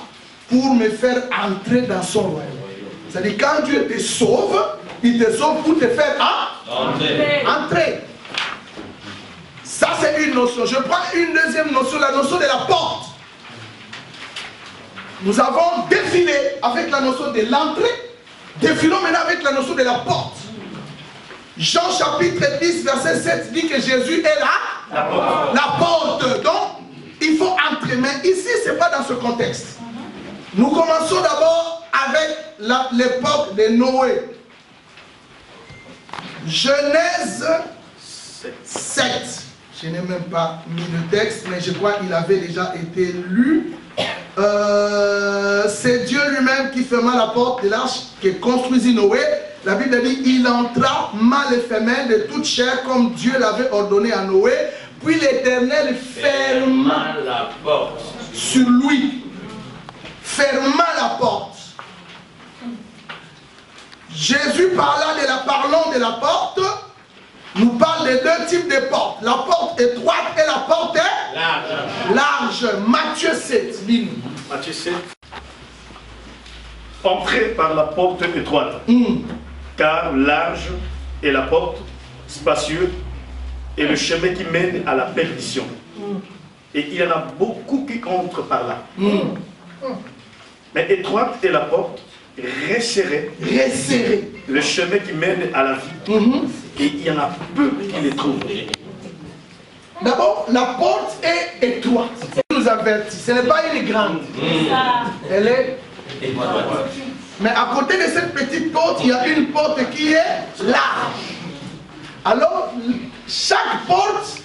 pour me faire entrer dans son royaume. C'est-à-dire quand Dieu te sauve, il te sauve pour te faire entrer. Ça c'est une notion. Je prends une deuxième notion, la notion de la porte. Nous avons défilé avec la notion de l'entrée. Défilons maintenant avec la notion de la porte. Jean chapitre 10 verset 7 dit que Jésus est là. La porte. Donc, il faut entrer, mais ici, ce n'est pas dans ce contexte. Nous commençons d'abord avec l'époque de Noé. Genèse 7. Je n'ai même pas mis le texte, mais je crois qu'il avait déjà été lu. C'est Dieu lui-même qui ferma la porte de l'arche qui construisit Noé. La Bible dit, il entra mâle et femelle de toute chair comme Dieu l'avait ordonné à Noé. Puis l'Éternel ferma la porte sur lui. Ferma la porte. Jésus parlant de la porte, nous parle de 2 types de portes. La porte étroite et la porte large. Matthieu 7. Matthieu 7. Entrez par la porte étroite. Car large est la porte, spacieuse, et le chemin qui mène à la perdition. Et il y en a beaucoup qui entrent par là. Mais étroite est la porte, resserrée. Le chemin qui mène à la vie. Et il y en a peu qui les trouvent. D'abord, la porte est étroite. Elle nous avertit. Ce n'est pas une grande. Elle est étroite. Mais à côté de cette petite porte, il y a une porte qui est large. Alors, chaque porte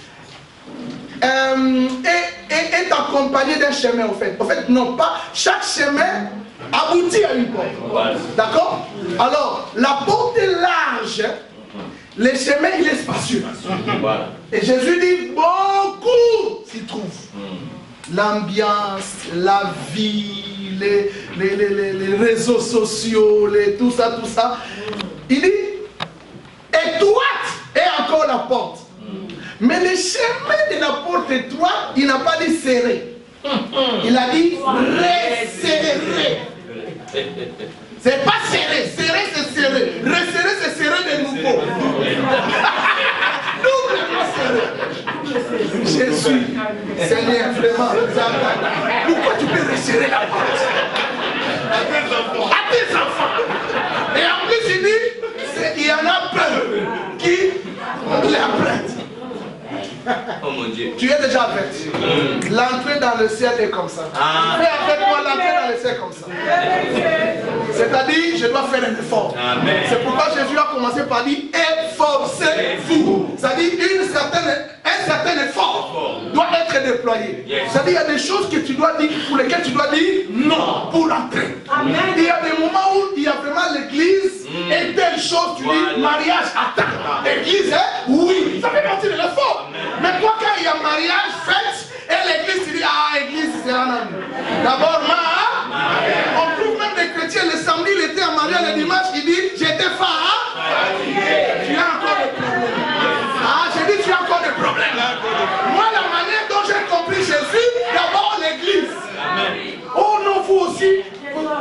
est est accompagné d'un chemin, au fait. En fait, non pas, chaque chemin aboutit à une porte. D'accord? Alors, la porte est large, le chemin, il est spacieux. Et Jésus dit, beaucoup s'y trouvent. L'ambiance, la vie, les réseaux sociaux, tout ça. Il dit, étroite est encore la porte. Mais le chemin de la porte étroite, il n'a pas dit serré. Il a dit resserré. C'est pas serré, serré c'est serré. Resserré c'est serré de nouveau. Doublement serré. Jésus, Seigneur, vraiment. Pourquoi tu peux resserrer la porte à tes enfants? Et en plus il dit, il y en a peu qui l'apprêtent. Oh mon Dieu. Tu es déjà averti. L'entrée dans le ciel est comme ça. Fais avec moi l'entrée dans le ciel comme ça. C'est-à-dire, je dois faire un effort. C'est pourquoi Jésus a commencé par dire, efforcez-vous. C'est-à-dire, un certain effort doit être déployé. C'est-à-dire, il y a des choses que tu dois dire, pour lesquelles tu dois dire non pour entrer. Il y a des moments où il y a vraiment l'église et telle chose, tu dis mariage, attends. L'église, oui, ça fait partie de l'effort. Mais toi, quand il y a mariage, fête, et l'église, tu dis, ah, église, c'est un ami. D'abord, on trouve même des chrétiens, le samedi, il était en mariage, le dimanche, il dit, j'étais fatigué. Tu as encore des problèmes. Ah, j'ai dit, tu as encore des problèmes. Moi, la manière dont j'ai compris Jésus, d'abord l'église. Oh non, vous aussi,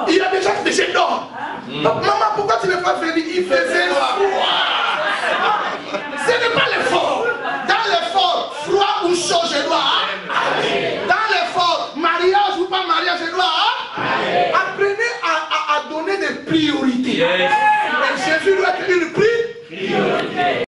il y a déjà que je dors. Maman, pourquoi tu n'es pas venu? Il faisait froid. Ce n'est pas l'effort. Dans l'effort, froid ou chaud, je dois. Dans l'effort, mariage ou pas mariage, je dois. Apprenez à donner des priorités. Et Jésus doit être une priorité.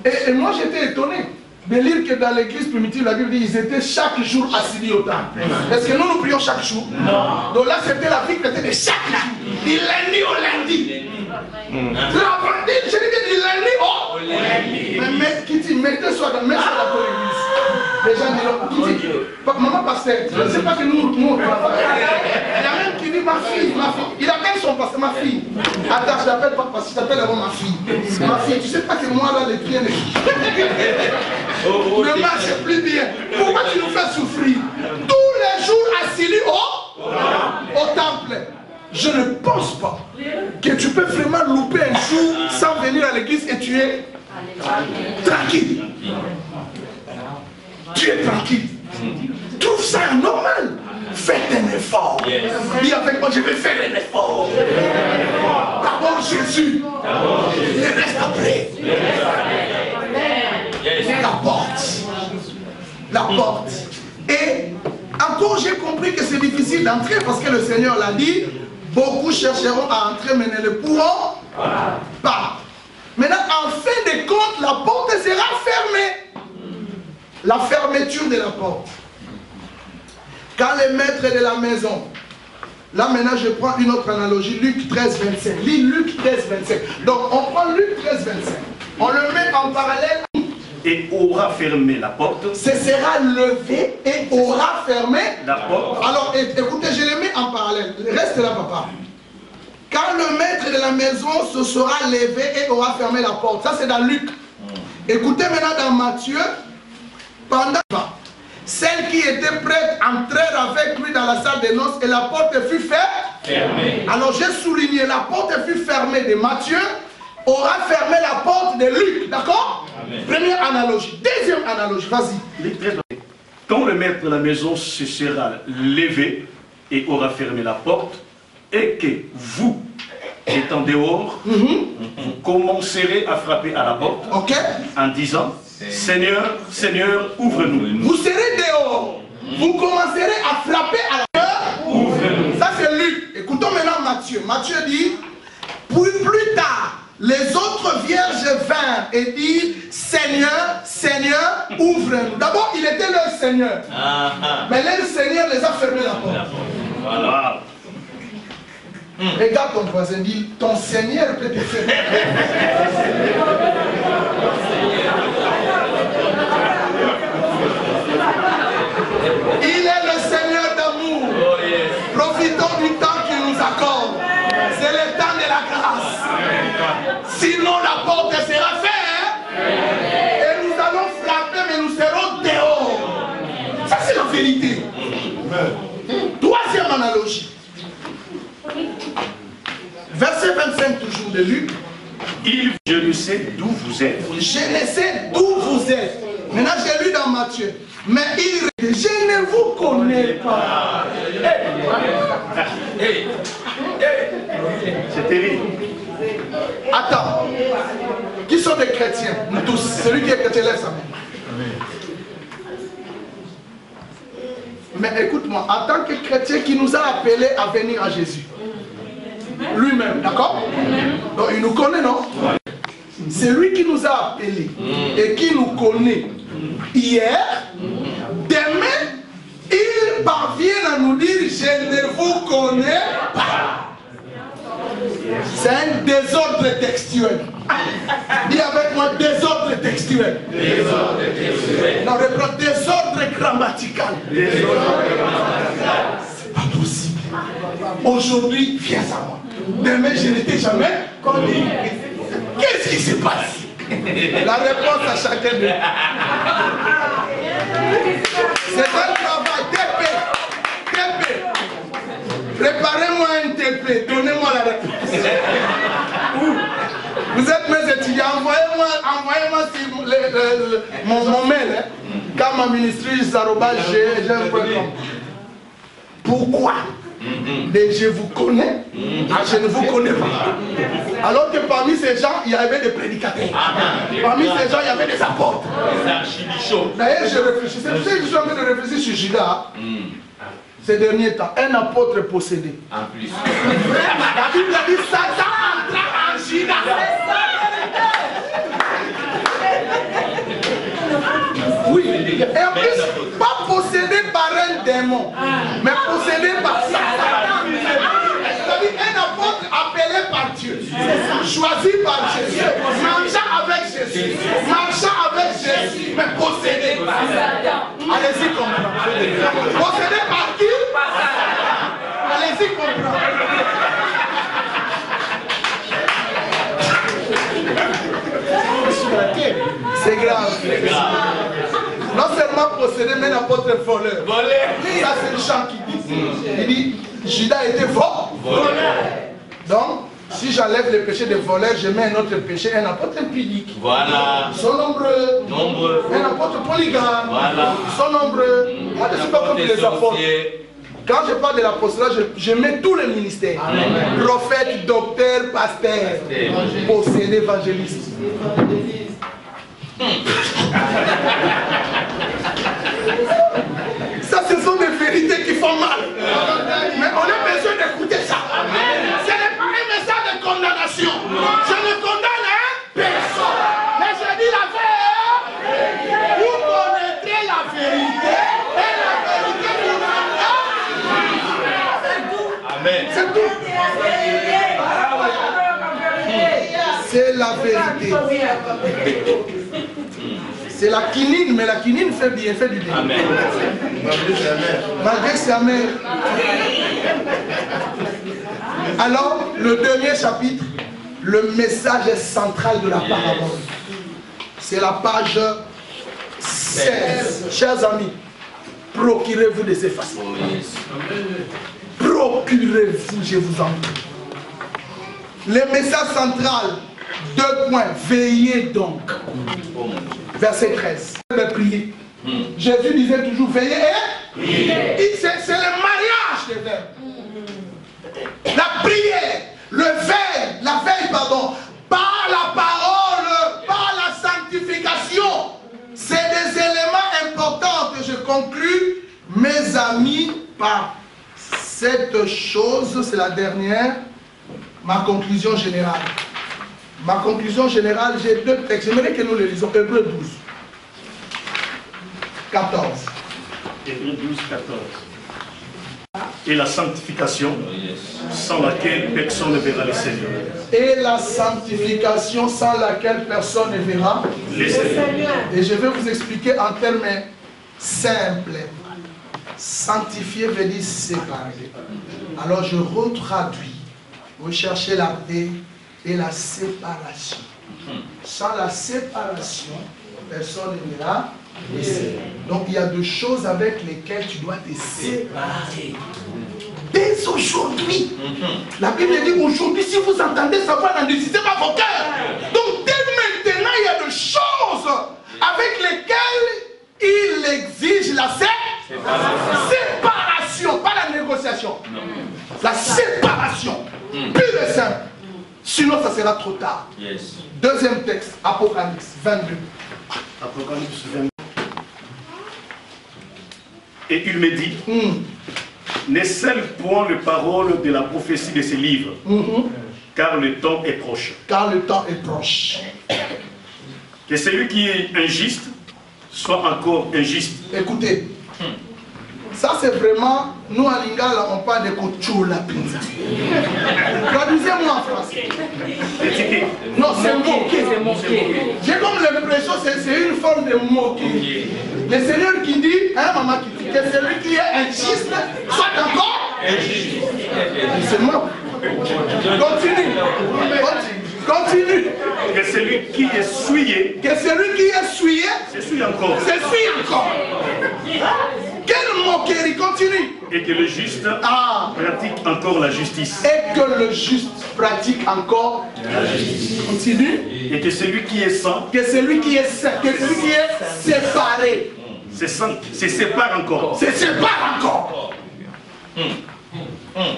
Et moi, j'étais étonné de lire que dans l'église primitive, la Bible dit qu'ils étaient chaque jour assis au temple. Est-ce que nous prions chaque jour? Non. Donc là, c'était la vie chrétienne de chaque jour. Du lundi au lundi. Je dis du lundi au lundi. Mais Kitty, mettez-toi dans l'église. Les gens disent, Kitty, maman pasteur, je ne sais pas que nous il y a même qui dit ma fille. Il appelle son pasteur, ma fille. Attends, je l'appelle pas parce que je t'appelle avant ma fille. Ma fille, tu sais pas que moi là, les pieds ne marche plus bien. Pourquoi tu nous fais souffrir? Tous les jours assis au temple. Je ne pense pas que tu peux vraiment louper un jour sans venir à l'église et tu es tranquille. Tu es tranquille. Trouve ça normal. Faites un effort. Dis avec moi, je vais faire un effort. D'abord Jésus. Le reste après. La porte. La porte. Et encore j'ai compris que c'est difficile d'entrer parce que le Seigneur l'a dit. Beaucoup chercheront à entrer mais ne le pourront pas. Maintenant, en fin de compte, la porte sera fermée. La fermeture de la porte. Quand le maître de la maison, là maintenant je prends une autre analogie, Luc 13, 25. Lis Luc 13, 25. Donc on prend Luc 13, 25. On le met en parallèle. Et aura fermé la porte. Ce sera levé et aura fermé la porte. Alors écoutez, je les mets en parallèle. Reste là, papa. Quand le maître de la maison se sera levé et aura fermé la porte. Ça c'est dans Luc. Écoutez maintenant dans Matthieu. Pendant celle qui était prête entrèrent avec lui dans la salle des noces et la porte fut fermée. Alors j'ai souligné, la porte fut fermée de Matthieu, aura fermé la porte de Luc. D'accord? Première analogie. Deuxième analogie, vas-y. Quand le maître de la maison se sera levé et aura fermé la porte, et que vous, étant dehors, vous commencerez à frapper à la porte en disant, Seigneur, Seigneur, ouvre-nous. Vous serez dehors, vous commencerez à frapper à la porte, ouvre-nous. Ça c'est Luc. Écoutons maintenant Matthieu. Matthieu dit, plus tard, les autres vierges vinrent et dirent, Seigneur, Seigneur, ouvre-nous. D'abord, il était leur Seigneur. Mais leur Seigneur les a fermé la porte. Voilà. Regarde ton voisin, dit, ton Seigneur peut te fermer. verset 25 toujours de Luc. Je ne sais d'où vous êtes. Je ne sais d'où vous êtes. Maintenant, j'ai lu dans Matthieu. Mais il dit, je ne vous connais pas. C'est terrible. Attends. Qui sont des chrétiens? Nous tous. Celui qui est chrétien, lève sa main. Mais écoute-moi, en tant que chrétien qui nous a appelés à venir à Jésus. Lui-même, d'accord? Donc il nous connaît, non? C'est lui qui nous a appelés et qui nous connaît hier. Demain, il parvient à nous dire, je ne vous connais pas. C'est un désordre textuel. Dis avec moi, désordre textuel. Désordre textuel. Non, reprends, désordre grammatical. C'est pas possible. Aujourd'hui, viens à moi. Demain, je n'étais jamais connu. Qu'est-ce qui se passe? La réponse à chacun de nous. C'est un travail. TP. Préparez-moi un TP. Donnez-moi la réponse. Vous êtes mes étudiants. Envoyez-moi mon mail. Hein. Quand ma ministrice j'ai un programme. Pourquoi? Je vous connais, je ne vous connais pas. Alors que parmi ces gens, il y avait des prédicateurs. Parmi ces gens, il y avait des apôtres. D'ailleurs, je réfléchissais. Tu sais, je suis en train de réfléchir sur Judas ces derniers temps. Un apôtre possédé. En plus. La Bible a dit Satan entra en Judas. Oui, et en plus, pas possédé par un démon, mais possédé par Satan. C'est-à-dire un apôtre appelé par Dieu, choisi par Jésus, marchant avec Jésus, mais possédé par Satan. Allez-y comprendre. Possédé par qui? Allez-y comprendre. C'est grave. Non seulement possédé, mais l'apôtre voleur. Ça, c'est le chant qui dit. Il dit, Judas était voleur. Donc, si j'enlève le péché de voleur, je mets un autre péché, un apôtre impudique. Voilà. Ils sont nombreux. Un apôtre polygame. Voilà. Ils sont nombreux. Moi, je ne suis pas comme les apôtres. Quand je parle de l'apostolat, je mets tous les ministères. Amen. Prophète, docteur, pasteur, possédé, évangéliste. Ça, ce sont des vérités qui font mal. Mais on a besoin d'écouter ça. Ce n'est pas un message de condamnation. Je ne condamne personne. Mais je dis la vérité. Vous connaîtrez la vérité. Et la vérité vous rendra. Amen. C'est tout. C'est la vérité. C'est la quinine, mais la quinine fait bien, fait du bien. Amen. Malgré que c'est amer. Alors, le dernier chapitre, le message central de la parabole. C'est la page 16. Chers amis, procurez-vous de ces façons. Procurez-vous, je vous en prie. Le message central, 2 points. Veillez donc. Verset 13. Prier. Jésus disait toujours veillez et prier. C'est le mariage des verbes. La prière, la veille, par la parole, par la sanctification. C'est des éléments importants que je conclus, mes amis, par cette chose. C'est la dernière, ma conclusion générale. Ma conclusion générale, j'ai 2 textes. J'aimerais que nous les lisons. Hébreux 12. 14. Hébreux 12, 14. Et la sanctification, sans laquelle personne ne verra le Seigneur. Et la sanctification sans laquelle personne ne verra le Seigneur. Et je vais vous expliquer en termes simples. Sanctifier veut dire séparer. Alors je retraduis. Vous cherchez la paix et la séparation. Sans la séparation, personne ne verra le Seigneur. Donc il y a 2 choses avec lesquelles tu dois te séparer. dès aujourd'hui. La Bible dit aujourd'hui, si vous entendez sa voix, n'endurcissez pas vos cœurs. Donc dès maintenant, il y a des choses avec lesquelles il exige la séparation, pas la négociation. La séparation, pure et simple. Sinon, ça sera trop tard. Deuxième texte, Apocalypse 22. Apocalypse 22. Et il me dit, ne scelle point les paroles de la prophétie de ces livres, car le temps est proche. Car le temps est proche. Que celui qui est injuste soit encore injuste. Écoutez, ça c'est vraiment, nous en Lingala on parle de Kochula Pinza. Traduisez-moi en français. Non, c'est moquer. J'ai comme l'impression que c'est une forme de moquer. Le Seigneur qui dit, hein maman qui dit, que celui qui est injuste soit encore injuste. C'est moi. Continue. Que celui qui est souillé, s'essuie encore. Quelle moquerie, continue. Et que le juste pratique encore la justice. Continue. Et que celui qui est saint, que celui qui est séparé, se sépare encore.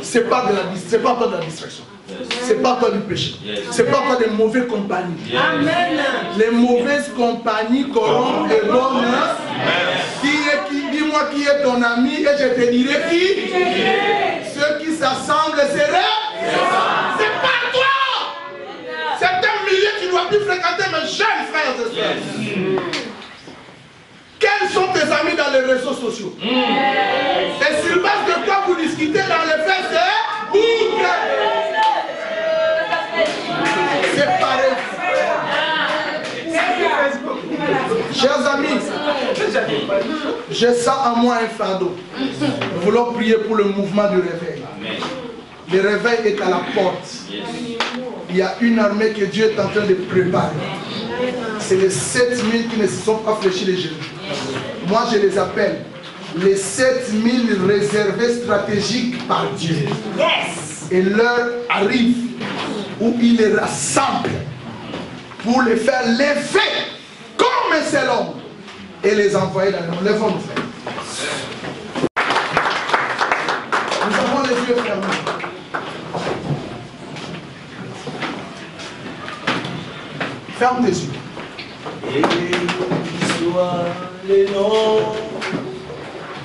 C'est pas de la distraction. C'est pas toi du péché. C'est pas toi des mauvaises compagnies. Amen. Les mauvaises compagnies corrompent les bonnes. Dis-moi qui est ton ami et je te dirai qui. Ceux qui s'assemblent seraient. C'est pas toi. C'est un milieu qui ne doit plus fréquenter mes jeunes frères et sœurs. Quels sont tes amis dans les réseaux sociaux? Et sur base de quoi vous discutez dans les Facebook? C'est pareil. Chers amis, j'ai ça en moi un fardeau. Nous voulons prier pour le mouvement du réveil. Le réveil est à la porte. Il y a une armée que Dieu est en train de préparer. C'est les 7000 qui ne se sont pas fléchis les genoux. Moi je les appelle les 7000 réservés stratégiques par Dieu. Et l'heure arrive où il les rassemble pour les faire lever comme un seul homme et les envoyer dans le monde. Lèvons-nous, frères. Nous avons les yeux fermés. Ferme tes yeux. Béni soit le nom,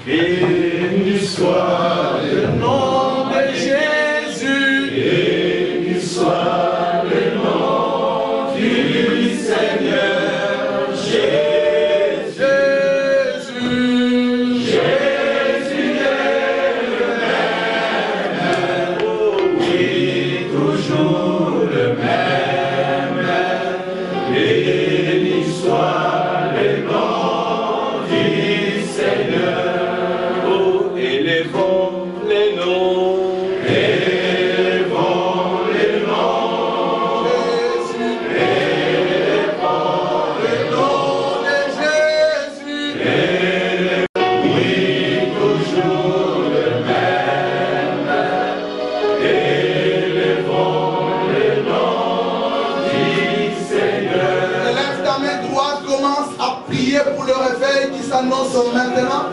béni soit le nom de Jésus, béni soit le nom du Seigneur Jésus. Jésus est le même, oh oui, toujours le même. Béni soit le nom du Seigneur. Oh, élevons les noms. Élevons les noms. Jésus. Élevons le nom de Jésus. Oui, toujours le même. Élevons le nom du Seigneur. Lève ta main droite, commence à prier pour le réveil qui s'annonce maintenant.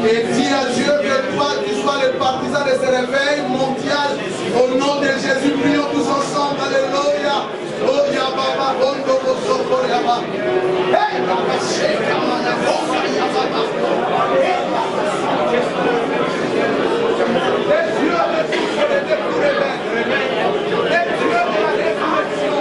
Et dis à Dieu que toi, tu sois le partisan de ce réveil mondial. Au nom de Jésus, prions tous ensemble. Alléluia. Oh, Yababa, Bondo, Bosoko, Yaba. Hey, Baba, Sheka, Mana, Boka, Yababa. Les yeux de tous les deux pour réveil. Les yeux de la résurrection.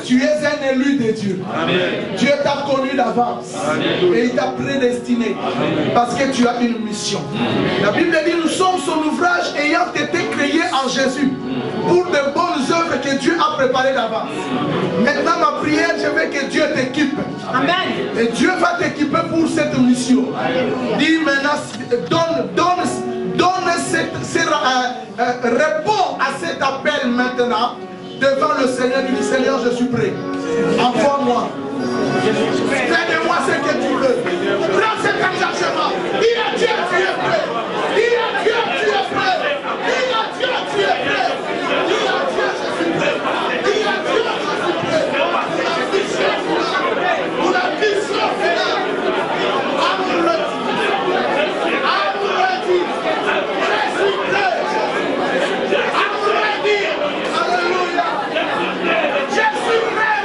Tu es un élu de Dieu. Dieu t'a connu d'avance. Et il t'a prédestiné. Parce que tu as une mission. La Bible dit, nous sommes son ouvrage ayant été créés en Jésus. Pour de bonnes œuvres que Dieu a préparées d'avance. Maintenant, ma prière, je veux que Dieu t'équipe. Et Dieu va t'équiper pour cette mission. Dis maintenant, réponds à cet appel maintenant devant le Seigneur. Dis, Seigneur, je suis prêt. Envoie-moi. Fais-de-moi ce que tu veux. Prends cet engagement. Dis à Dieu, tu es prêt. Dis à Dieu, tu es prêt. Dis à Dieu, tu es prêt. Dis à Dieu, je suis prêt. Dis à Dieu, je suis prêt. Pour la mission finale. Alléluia. Je suis prêt.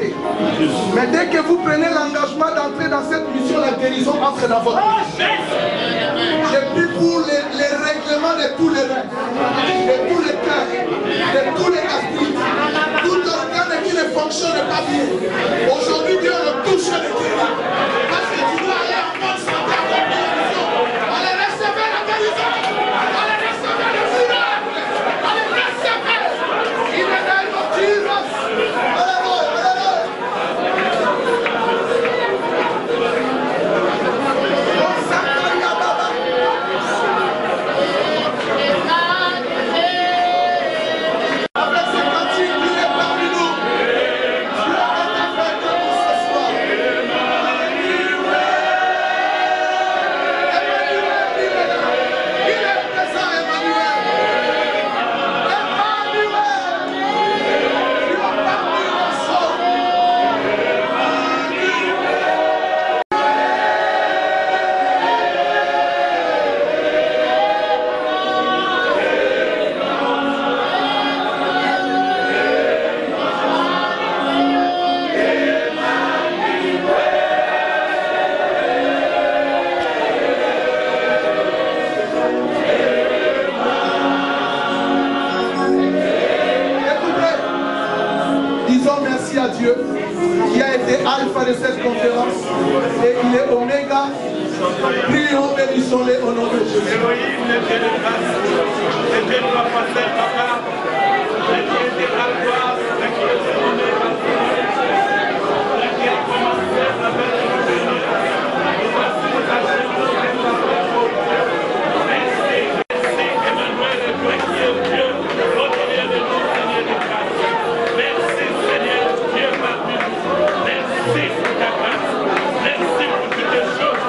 côté. Mais dès que vous prenez l'engagement d'entrer dans cette mission, la guérison entre dans votre vie. J'ai pris pour les règlements de tous les reins, de tous les cœurs, de tous les esprits, tout organe qui ne fonctionne pas bien. Aujourd'hui, Dieu le touche le guérit. Parce que tu dois aller en bonne santé, en bonne guérison. Allez recevoir la guérison. Allez recevoir le miracle. Allez recevoir. In the name of Jesus. Alléluia, avec ce cantique, il est parmi nous. Dieu est avec nous ce soir. Il est présent, Emmanuel. Dieu parmi nous sauve. Écoutez, disons merci à Dieu qui a été alpha de cette conférence et il est oméga. Prions, bénissons-les au nom de Jésus. Elohim, le Dieu de grâce, le Dieu de la pasteur, papa, le Dieu de Alpha, le Dieu de Oméga, le Dieu a commencé avec le Seigneur. Nous voici les agents de la parole. Merci, merci, Emmanuel, toi qui es Dieu, au milieu de nous, Seigneur de grâce. Merci, Seigneur, Dieu parmi nous. Merci pour ta grâce. Merci pour toutes les choses.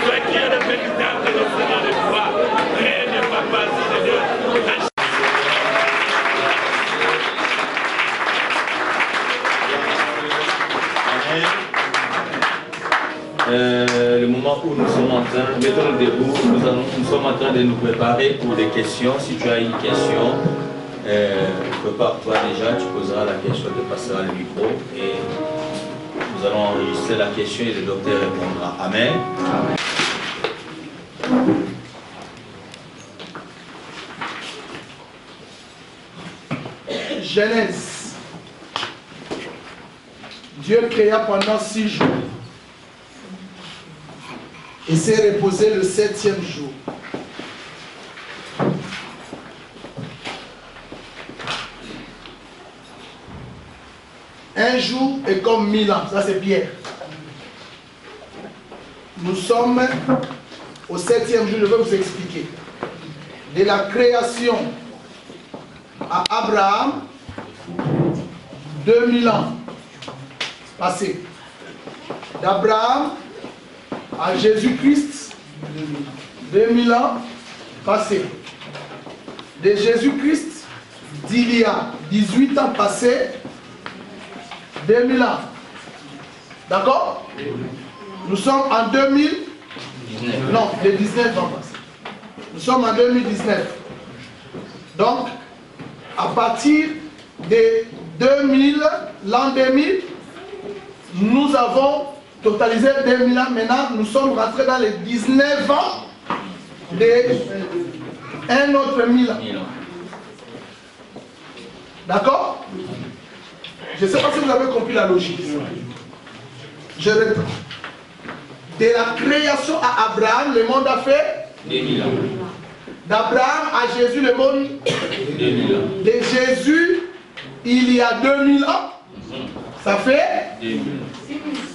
Toi qui es le véritable de Seigneur de gloire. Règne, papa, Seigneur. Le moment où nous sommes en train, mettons-nous debout, nous sommes en train de nous préparer pour des questions. Si tu as une question, prépare-toi déjà, tu poseras la question, tu passeras le micro et nous allons enregistrer la question et le docteur répondra. Amen. Genèse. Dieu créa pendant 6 jours et s'est reposé le 7e jour. Un jour est comme 1000 ans, ça c'est Pierre. Nous sommes au 7e jour, je vais vous expliquer. De la création à Abraham, 2000 ans passés. D'Abraham à Jésus-Christ, 2000 ans passés. De Jésus-Christ, d'il y a 18 ans passés, 2000 ans. D'accord? Nous sommes en 2019. Non, les 19 ans passés. Nous sommes en 2019. Donc, à partir de 2000, l'an 2000, nous avons totalisé 2000 ans. Maintenant, nous sommes rentrés dans les 19 ans d'un autre 1000 ans. D'accord? Je ne sais pas si vous avez compris la logique. Je répète. De la création à Abraham, le monde a fait 2000 ans. D'Abraham à Jésus, le monde 2000 ans. de Jésus, il y a 2000 ans. Ça fait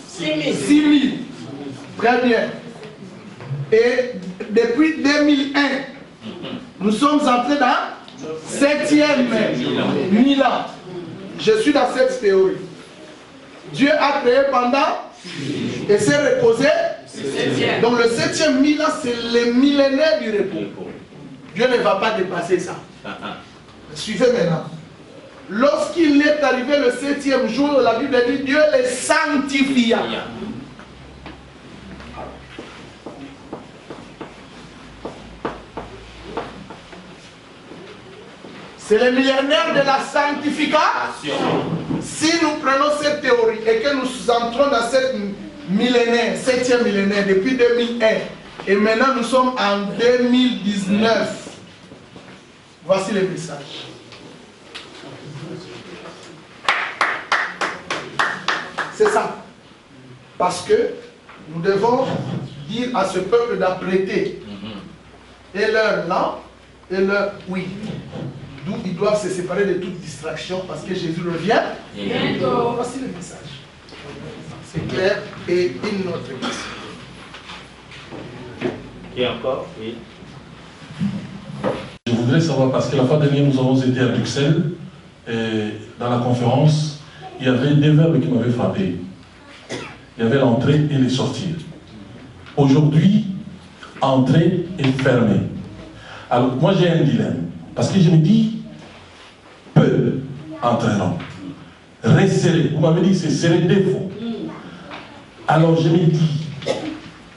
6000. Très bien. Et depuis 2001, nous sommes entrés dans 7e 1000 ans. Je suis dans cette théorie. Dieu a créé pendant et s'est reposé. Donc le 7e 1000 ans, c'est le millénaire du repos. Dieu ne va pas dépasser ça. Suivez maintenant. Lorsqu'il est arrivé le 7e jour, la Bible dit Dieu les sanctifia. C'est le millénaire de la sanctification. Si nous prenons cette théorie et que nous entrons dans cette millénaire, 7e millénaire, depuis 2001, et maintenant nous sommes en 2019, voici le message. C'est ça. Parce que nous devons dire à ce peuple d'apprêter et leur non et leur oui. D'où ils doivent se séparer de toute distraction parce que Jésus revient. Voici le message. C'est clair. Et une autre question. Et encore, oui. Je voudrais savoir, parce que la fois dernière, nous avons été à Bruxelles, et dans la conférence, il y avait deux verbes qui m'avaient frappé. Il y avait l'entrée et le sortir. Aujourd'hui, entrer et fermer. Alors, moi j'ai un dilemme. Parce que je me dis, peu entreront. Resserrer. Vous m'avez dit, c'est serrer défaut. Alors je me dis,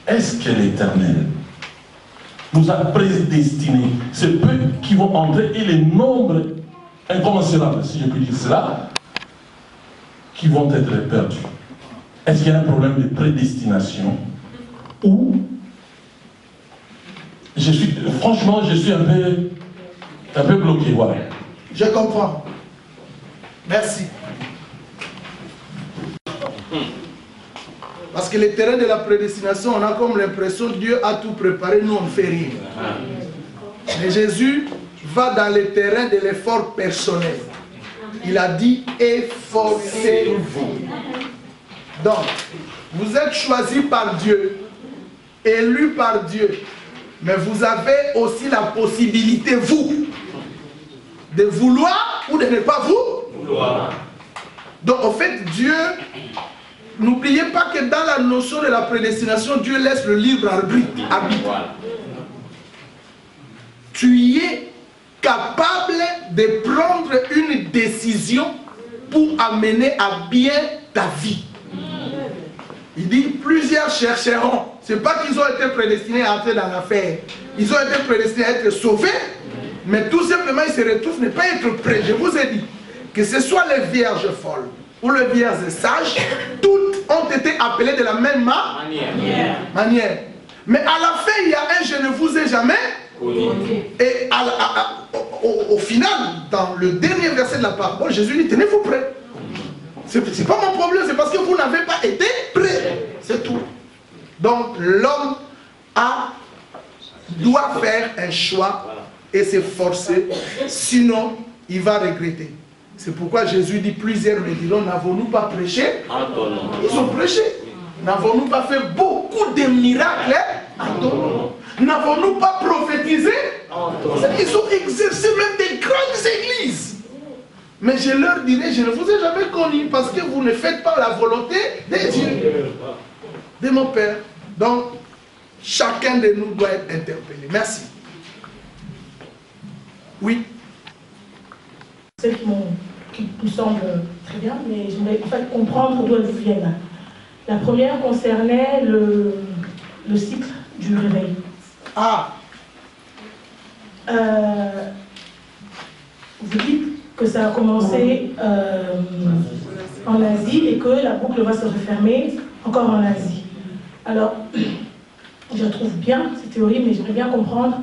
est-ce que l'Éternel nous a prédestinés, c'est peu qui vont entrer et les nombres incommensurables, si je puis dire cela, qui vont être perdus. Est-ce qu'il y a un problème de prédestination ou franchement, je suis un peu bloqué, voilà. Je comprends. Merci. Parce que le terrain de la prédestination, on a comme l'impression que Dieu a tout préparé, nous on ne fait rien. Mais Jésus va dans le terrain de l'effort personnel. Il a dit efforcez-vous. Donc, vous êtes choisis par Dieu, élus par Dieu, mais vous avez aussi la possibilité, vous, de vouloir ou de ne pas vouloir. Donc, en fait, Dieu, n'oubliez pas que dans la notion de la prédestination, Dieu laisse le libre arbitre. Tu es capable de prendre une décision pour amener à bien ta vie. Il dit, plusieurs chercheront. Ce n'est pas qu'ils ont été prédestinés à entrer dans l'affaire. Ils ont été prédestinés à être sauvés, mais tout simplement, ils se retrouvent ne pas être prêts. Je vous ai dit, que ce soit les vierges folles ou les vierges sages, toutes ont été appelées de la même manière. Mais à la fin, il y a un « je ne vous ai jamais ». Et au final, dans le dernier verset de la parole, Jésus dit, tenez-vous prêts. C'est pas mon problème, c'est parce que vous n'avez pas été prêts. C'est tout. Donc l'homme doit faire un choix et s'efforcer, sinon il va regretter. C'est pourquoi Jésus dit, plusieurs me diront, n'avons-nous pas prêché? Ils ont prêché. N'avons-nous pas fait beaucoup de miracles? N'avons-nous pas prophétisé? Ils ont exercé même des grandes églises. Mais je leur dirai, je ne vous ai jamais connu parce que vous ne faites pas la volonté de Dieu, de mon Père. Donc, chacun de nous doit être interpellé. Merci. Oui. Celles qui nous semblent très bien, mais j'aimerais en fait comprendre d'où elles viennent. La première concernait le cycle du réveil. Vous dites que ça a commencé en Asie et que la boucle va se refermer encore en Asie. Alors, je trouve bien cette théorie, mais j'aimerais bien comprendre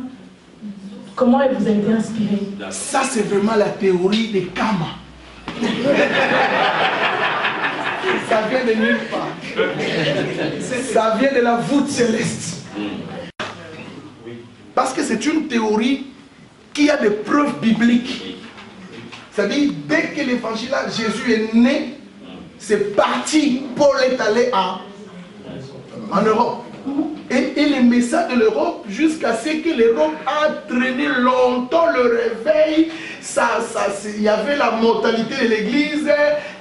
comment elle vous a été inspirée. Ça, c'est vraiment la théorie des Kama. Ça vient de nulle part. Ça vient de la voûte céleste. Parce que c'est une théorie qui a des preuves bibliques. C'est-à-dire, dès que l'évangile, Jésus est né, c'est parti. Paul est allé en Europe. Et le message de l'Europe, jusqu'à ce que l'Europe a traîné longtemps le réveil, il y avait la mortalité de l'Église,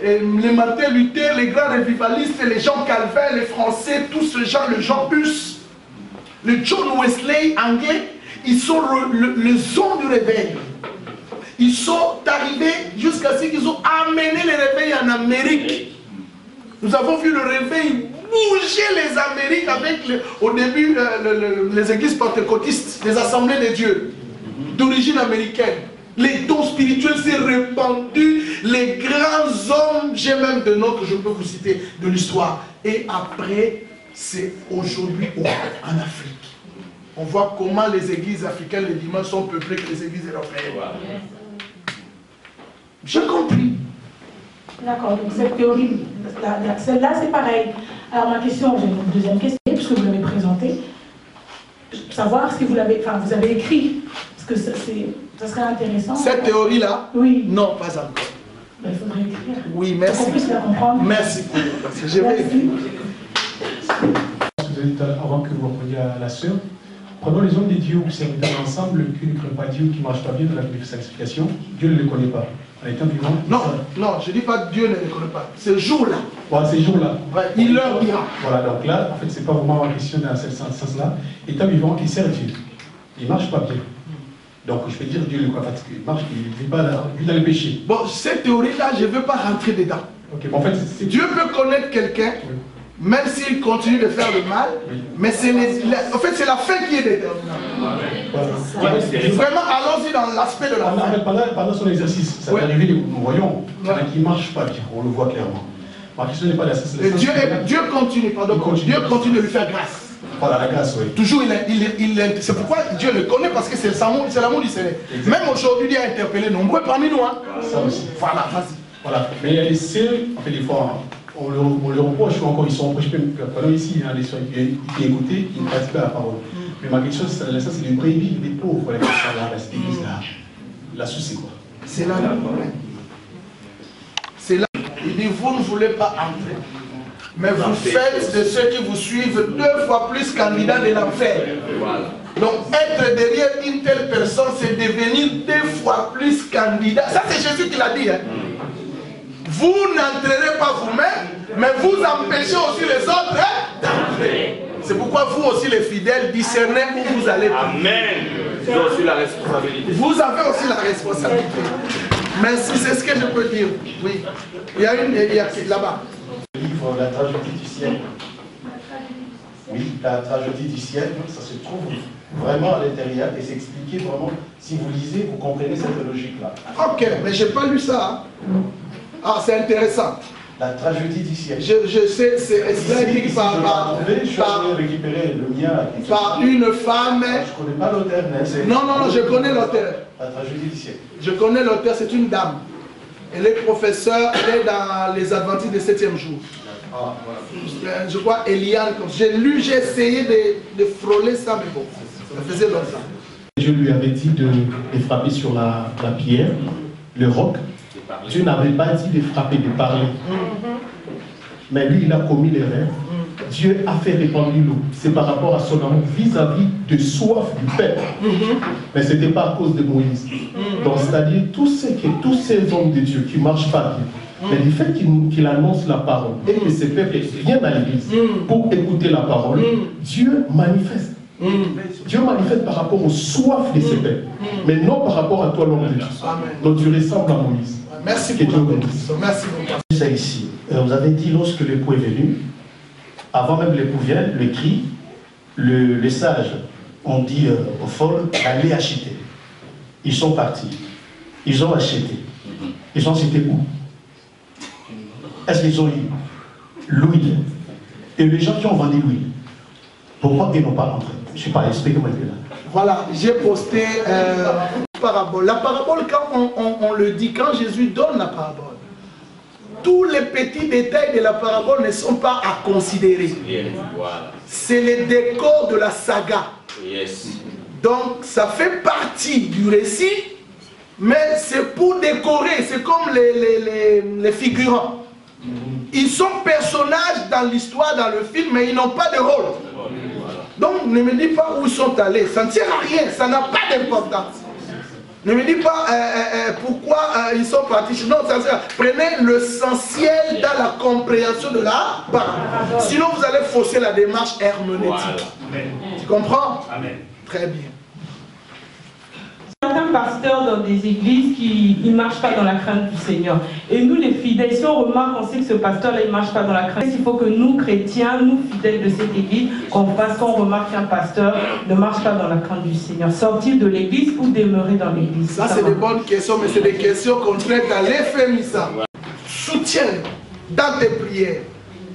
les Martin Luther, les grands revivalistes, les Jean Calvin, les Français, tous ces gens, le Jean Hus, le John Wesley anglais, ils sont les hommes du réveil. Ils sont arrivés jusqu'à ce qu'ils ont amené le réveil en Amérique. Nous avons vu le réveil bouger les Amériques avec, au début, les églises pentecôtistes, les assemblées de Dieu, d'origine américaine. Les dons spirituels s'est répandu. Les grands hommes, j'ai même de noms que je peux vous citer de l'histoire. Et après, c'est aujourd'hui en Afrique. On voit comment les églises africaines les dimanches sont peuplées que les églises européennes. J'ai compris. D'accord, donc cette théorie, celle-là c'est pareil. Alors ma question, j'ai une deuxième question, puisque vous l'avez présentée. Savoir si vous l'avez, enfin vous avez écrit, parce que ça serait intéressant. Cette théorie-là? Oui. Non, pas encore. Ben, il faudrait écrire. Oui, merci. Pour qu'on puisse la comprendre. Merci. Parce que je vais écrire. Vous avez dit avant que vous repreniez à la sœur, prenons les hommes de Dieu ou serviteurs ensemble qui ne craignent pas Dieu, qui ne marchent pas bien dans la sanctification, Dieu ne les connaît pas. En étant vivant. Non, non, je ne dis pas Dieu ne les connaît pas. Ce jour-là. Voilà, ces jours-là. Ouais, il leur dira. Voilà, donc là, en fait, ce n'est pas vraiment ma question dans ce sens-là. Étant vivant, il sert Dieu. Il ne marche pas bien. Donc je peux dire Dieu le croit parce qu'il marche, il ne vit pas dans le péché. Bon, cette théorie-là, je ne veux pas rentrer dedans. Ok, bon, en fait, Dieu peut connaître quelqu'un, même s'il continue de faire le mal, mais c'est en fait, c'est la fin qui est déterminante. Vraiment, allons-y dans l'aspect de la fin. Pendant son exercice, ça va arriver, nous voyons, qui ne marche pas bien, on le voit clairement. Ma question n'est pas la Dieu continue, pardon, Dieu continue de lui faire grâce. Voilà, la grâce, oui. Toujours, c'est pourquoi Dieu le connaît, parce que c'est l'amour du Seigneur. Même aujourd'hui, Dieu a interpellé nombreux parmi nous. Hein. Ça aussi. Voilà, vas-y. Voilà. Mais il y a les seuls, en fait, des fois, on le reproche, encore ils sont reprochés, pendant ici, il y a des soins qui écoutent, ils ne pratiquent pas la parole. Mais ma question, c'est les brebis, les pauvres, les personnes dans cette église-là. La souci, c'est quoi? C'est là le problème. C'est là. Il dit, vous ne voulez pas entrer. Mais vous faites de ceux qui vous suivent 2 fois plus candidats de l'enfer. Donc être derrière une telle personne, c'est devenir 2 fois plus candidat. Ça c'est Jésus qui l'a dit. Hein. Vous n'entrerez pas vous-même, mais vous empêchez aussi les autres d'entrer. C'est pourquoi vous aussi les fidèles, discernez où vous allez. Amen. Vous avez aussi la responsabilité. Vous avez aussi la responsabilité. Merci, c'est ce que je peux dire. Oui. Il y a une, là-bas. Le livre La tragédie du ciel. Oui, la tragédie du ciel, ça se trouve vraiment à l'intérieur et c'est expliqué vraiment. Si vous lisez, vous comprenez cette logique-là. Ok, mais je n'ai pas lu ça. Hein. Ah, c'est intéressant. La tragédie du ciel. Je sais, c'est écrit par une femme. Je ne connais pas l'auteur. Non, je connais l'auteur. La tragédie du ciel. Je connais l'auteur, c'est une dame. Elle est professeure, elle est dans les Adventistes du 7e jour. Ah, voilà. Je crois Eliane. J'ai lu, j'ai essayé de frôler ça, mais bon, ça faisait longtemps. Dieu lui avait dit de frapper sur la pierre, le roc. Dieu n'avait pas dit de frapper, de parler. Mais lui, il a commis l'erreur. Dieu a fait répandre l'eau. C'est par rapport à son amour vis-à-vis de soif du peuple. Mais ce n'était pas à cause de Moïse. Donc, c'est-à-dire tous ces hommes de Dieu qui ne marchent pas bien, mais du fait qu'il annonce la parole et que ces peuples viennent à l'église pour écouter la parole, Dieu manifeste. Dieu manifeste par rapport aux soifs de ces peuples, mais non par rapport à toi, l'homme de Dieu. Donc tu ressembles à Moïse. Merci beaucoup. Merci beaucoup. C'est ici. Vous avez dit lorsque l'époux est venu, avant même l'époux vienne, le cri, les sages ont dit aux folles, allez acheter. Ils sont partis. Ils ont acheté. Ils ont acheté où? Est-ce qu'ils ont eu l'huile? Et les gens qui ont vendu l'huile, pourquoi ils n'ont pas entré? Je ne sais pas, expliquez-moi là. Voilà, j'ai posté parabole. La parabole, quand on le dit, quand Jésus donne la parabole, tous les petits détails de la parabole ne sont pas à considérer. C'est les décors de la saga. Donc, ça fait partie du récit, mais c'est pour décorer. C'est comme les figurants. Ils sont personnages dans l'histoire, dans le film, mais ils n'ont pas de rôle. Donc, ne me dis pas où ils sont allés. Ça ne sert à rien, ça n'a pas d'importance. Ne me dis pas pourquoi ils sont partis. Non, ça sert. Prenez l'essentiel dans la compréhension de la parole. Sinon, vous allez fausser la démarche herméneutique. Tu comprends? Amen. Très bien. En tant pasteurs dans des églises qui ne marchent pas dans la crainte du Seigneur. Et nous, les fidèles, si on remarque, on sait que ce pasteur-là, il ne marche pas dans la crainte. Il faut que nous, chrétiens, nous, fidèles de cette église, qu'on fasse quand on remarque qu'un pasteur ne marche pas dans la crainte du Seigneur. Sortir de l'église ou demeurer dans l'église. Ça, c'est des bonnes questions, mais c'est des questions qu'on traite dans l'éphémisa. Soutiens dans tes prières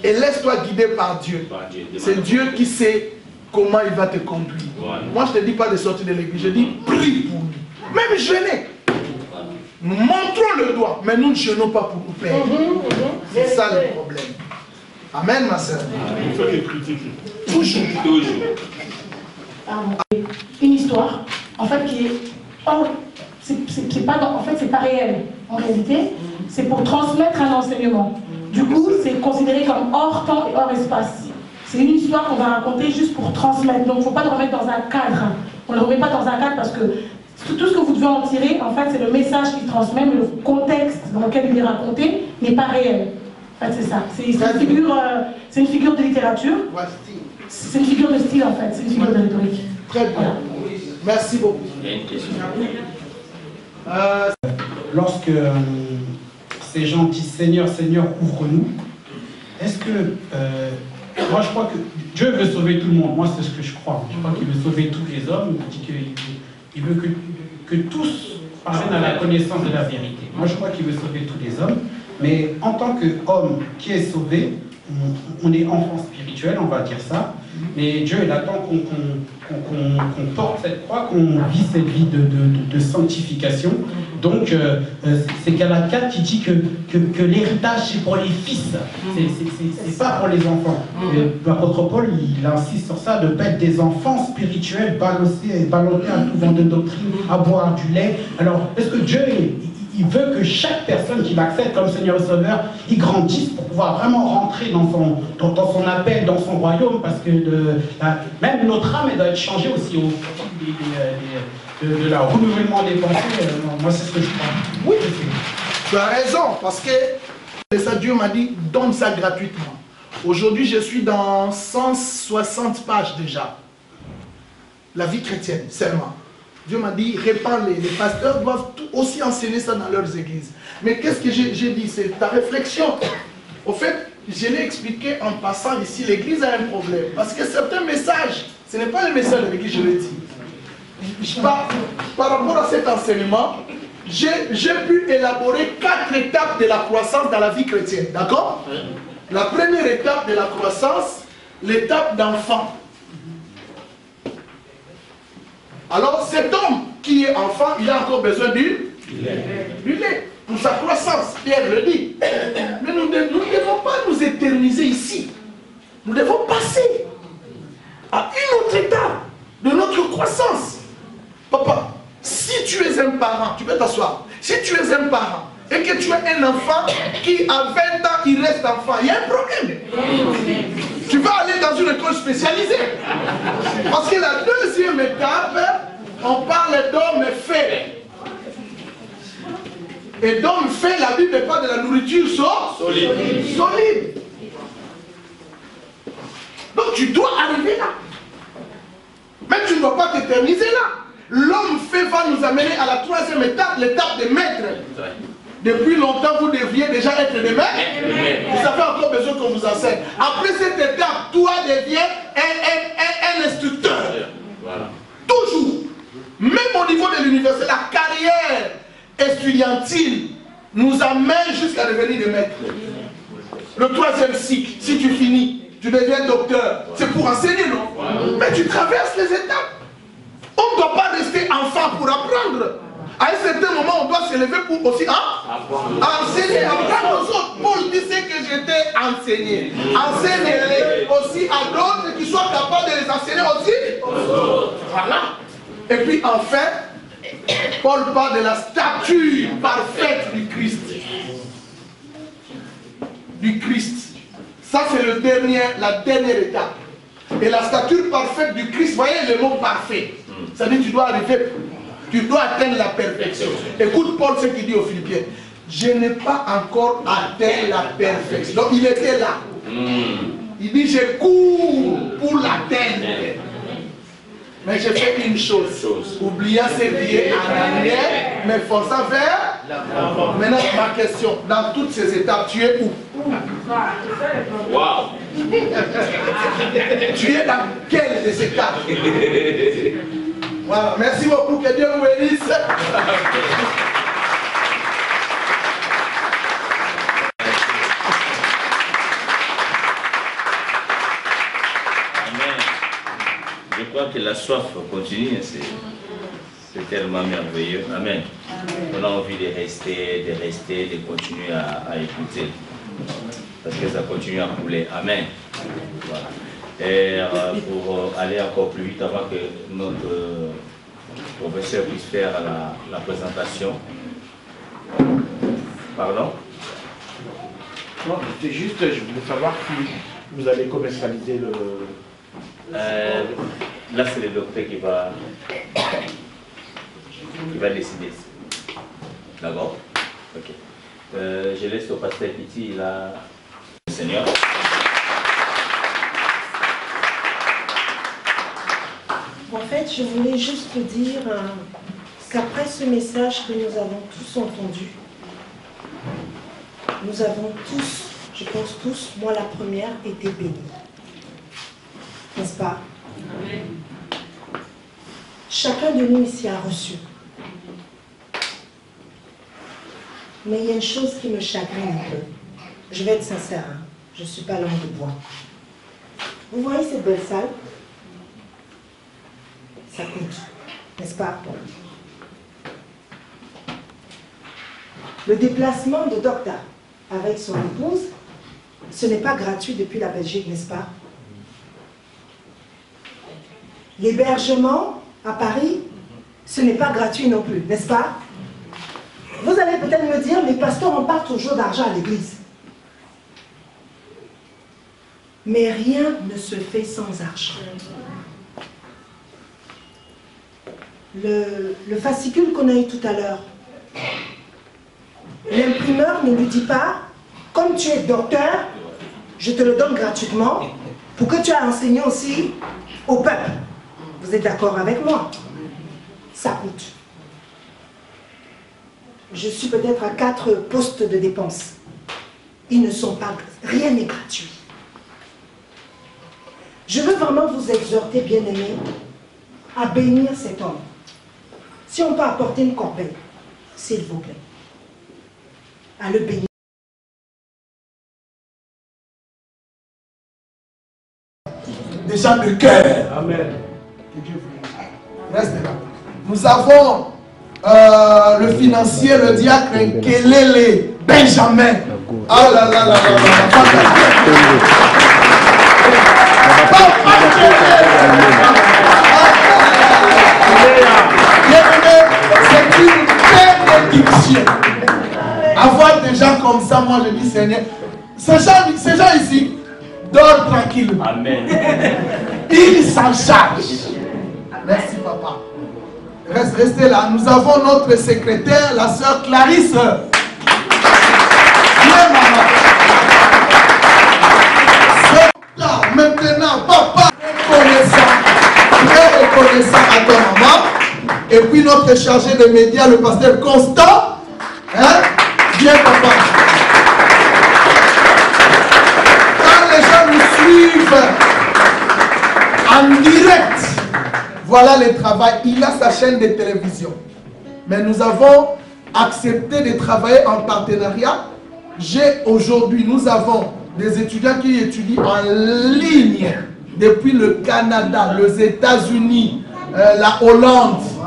et laisse-toi guider par Dieu. C'est Dieu qui sait comment il va te conduire. Moi, je ne te dis pas de sortir de l'église, je dis prie pour lui. Même jeûner. Nous montrons le doigt, mais nous ne jeûnons pas pour nous plaire. C'est ça le problème. Amen, ma soeur. Il faut les critiquer. Toujours. Une histoire, en fait, qui est hors, c'est pas, en fait, c'est pas réel. En réalité, c'est pour transmettre un enseignement. Du coup, c'est considéré comme hors temps et hors espace. C'est une histoire qu'on va raconter juste pour transmettre. Donc, il ne faut pas le remettre dans un cadre. On ne le remet pas dans un cadre parce que tout ce que vous devez en tirer, en fait, c'est le message qu'il transmet, mais le contexte dans lequel il est raconté n'est pas réel. En fait, c'est ça. C'est une figure de littérature. C'est une figure de style, en fait. C'est une figure de rhétorique. Très bien. Voilà. Merci beaucoup. Il y a une question. Lorsque ces gens disent Seigneur, Seigneur, ouvre-nous, est-ce que moi je crois que Dieu veut sauver tout le monde, moi c'est ce que je crois. Je crois qu'il veut sauver tous les hommes, il dit qu'il veut que tous parviennent à la connaissance de la vérité. Moi je crois qu'il veut sauver tous les hommes, mais en tant qu'homme qui est sauvé, on est enfant spirituel, on va dire ça, mais Dieu il attend qu'on porte cette croix, qu'on vit cette vie de sanctification. Donc, c'est Galates qui dit que l'héritage, c'est pour les fils, c'est pas pour les enfants. L'apôtre Paul, il insiste sur ça, de ne pas être des enfants spirituels, ballottés à tout vent de doctrine, à boire du lait. Alors, est-ce que Dieu, il veut que chaque personne qui l'accepte comme Seigneur et Sauveur, il grandisse pour pouvoir vraiment rentrer dans son appel, dans son royaume, parce que même notre âme, elle doit être changée aussi au fil de la renouvellement des pensées. Moi, c'est ce que je crois. Oui, tu as raison, parce que ça, Dieu m'a dit, donne ça gratuitement. Aujourd'hui, je suis dans 160 pages déjà. La vie chrétienne, seulement. Dieu m'a dit, répands-les. Les pasteurs doivent aussi enseigner ça dans leurs églises. Mais qu'est-ce que j'ai dit? C'est ta réflexion. Au fait, je l'ai expliqué en passant ici, l'église a un problème. Parce que certains messages, ce n'est pas le message de l'église, je l'ai dit. Par rapport à cet enseignement, j'ai pu élaborer 4 étapes de la croissance dans la vie chrétienne. D'accord? La première étape de la croissance, l'étape d'enfant. Alors cet homme qui est enfant, il a encore besoin du lait pour sa croissance, Pierre le dit. Mais nous ne devons pas nous éterniser ici. Nous devons passer à une autre étape de notre croissance. Papa, si tu es un parent, tu peux t'asseoir. Si tu es un parent et que tu as un enfant qui à 20 ans, il reste enfant, il y a un problème. Tu vas aller dans une école spécialisée. Parce que la deuxième étape, on parle d'homme fait. Et d'homme fait, la Bible parle de la nourriture solide. Donc tu dois arriver là. Mais tu ne dois pas t'éterniser là. L'homme fait va nous amener à la troisième étape, l'étape des maîtres. Depuis longtemps, vous devriez déjà être des maîtres. Vous avez encore besoin qu'on vous enseigne. Après cette étape, toi deviens un instructeur. Voilà. Toujours. Même au niveau de l'université, la carrière estudiantine nous amène jusqu'à devenir des maîtres. Le troisième cycle, si tu finis, tu deviens docteur. C'est pour enseigner, non? Mais tu traverses les étapes. On ne doit pas rester enfant pour apprendre. À un certain moment, on doit se lever pour aussi enseigner, apprendre aux autres. Paul disait que j'étais enseigné. Enseignez-les aussi à d'autres qui soient capables de les enseigner aussi. Voilà. Et puis enfin, Paul parle de la stature parfaite du Christ. Du Christ. Ça, c'est la dernière étape. Et la stature parfaite du Christ, voyez le mot parfait. Ça veut dire que tu dois arriver, tu dois atteindre la perfection. Écoute Paul ce qu'il dit aux Philippiens. Je n'ai pas encore atteint la perfection. Donc il était là. Il dit je cours pour l'atteindre. Mais j'ai fait une chose. Oubliant ses billets en arrière, mais forçant vers l'avant. Maintenant, ma question, dans toutes ces étapes, tu es où? Wow. Tu es dans quelle de ces étapes? Voilà, merci beaucoup, que Dieu vous bénisse. Je crois que la soif continue, c'est tellement merveilleux. Amen. On a envie de rester, de continuer à écouter. Parce que ça continue à couler. Amen. Voilà. Et pour aller encore plus vite, avant que notre professeur puisse faire la présentation. Pardon? Non, c'est juste, je voulais savoir si vous allez commercialiser le... Là, c'est le docteur qui va décider. D'accord? Ok. Je laisse au pasteur Petit, là, le Seigneur. En fait, je voulais juste dire qu'après ce message que nous avons tous entendu, nous avons tous, je pense tous, moi la première, été bénis. N'est-ce pas? Chacun de nous ici a reçu. Mais il y a une chose qui me chagrine un peu. Je vais être sincère, hein? Je ne suis pas langue de bois. Vous voyez cette belle salle? Ça coûte, n'est-ce pas? Le déplacement de Docteur avec son épouse, ce n'est pas gratuit depuis la Belgique, n'est-ce pas? L'hébergement à Paris, ce n'est pas gratuit non plus, n'est-ce pas? Vous allez peut-être me dire, mais pasteur, on parle toujours d'argent à l'église. Mais rien ne se fait sans argent. Le fascicule qu'on a eu tout à l'heure, l'imprimeur ne nous dit pas, comme tu es docteur, je te le donne gratuitement pour que tu aies enseigné aussi au peuple. Vous êtes d'accord avec moi? Ça coûte. Je suis peut-être à 4 postes de dépenses. Ils ne sont pas... Rien n'est gratuit. Je veux vraiment vous exhorter, bien-aimés, à bénir cet homme. Si on peut apporter une corbeille, s'il vous plaît, à le bénir. Déjà de cœur. Amen. Que Dieu vous bénisse. Reste là. Nous avons le financier, le diacre Kelele Benjamin. Ah là là là là c'est une bénédiction. Avoir des gens comme ça, moi je dis Seigneur, ces gens ici dorment tranquille. Amen. Ils s'en chargent. Merci papa. Restez là. Nous avons notre secrétaire, la sœur Clarisse. Viens maman. Là, maintenant, papa, très reconnaissant à ta maman. Et puis notre chargé de médias, le pasteur Constant. Hein? Viens papa. Quand les gens nous suivent en direct, voilà le travail. Il a sa chaîne de télévision. Mais nous avons accepté de travailler en partenariat. Aujourd'hui, nous avons des étudiants qui étudient en ligne depuis le Canada, les États-Unis, la Hollande. Wow.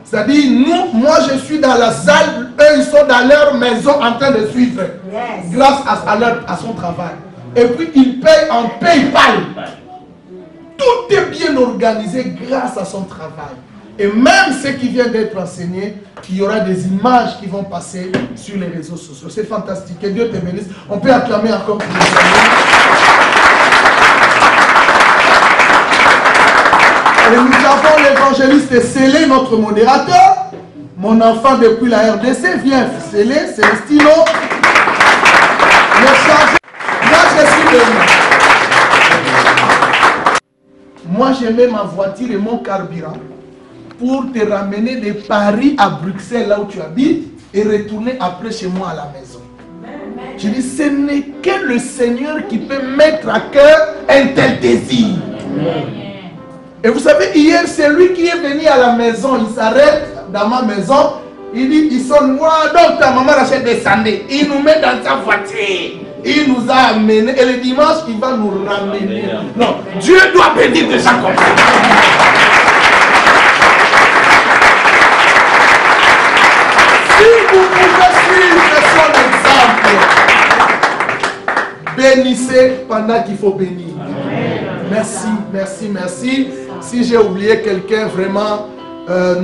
C'est-à-dire, moi je suis dans la salle, eux ils sont dans leur maison en train de suivre. Yes. Grâce à son travail. Et puis ils payent en PayPal. Tout est bien organisé grâce à son travail. Et même ce qui vient d'être enseigné, il y aura des images qui vont passer sur les réseaux sociaux. C'est fantastique. Que Dieu te bénisse. On peut acclamer encore pour le Seigneur. Et nous avons l'évangéliste Célé, notre modérateur. Mon enfant depuis la RDC vient Célé, Célestino. Le chargé. Moi je suis venu. moi je mets ma voiture et mon carburant pour te ramener de Paris à Bruxelles, là où tu habites, et retourner après chez moi à la maison. Je dis, ce n'est que le Seigneur qui peut mettre à cœur un tel désir. Et vous savez, hier, c'est lui qui est venu à la maison. Il s'arrête dans ma maison. Il dit, il sonne, moi, donc ta maman Rachel descendait. Il nous met dans sa voiture. Il nous a amenés. Et le dimanche, il va nous ramener. Non, Dieu doit bénir des gens comme ça. Si vous pouvez suivre son exemple, bénissez pendant qu'il faut bénir. Merci, merci, merci. Si j'ai oublié quelqu'un, vraiment,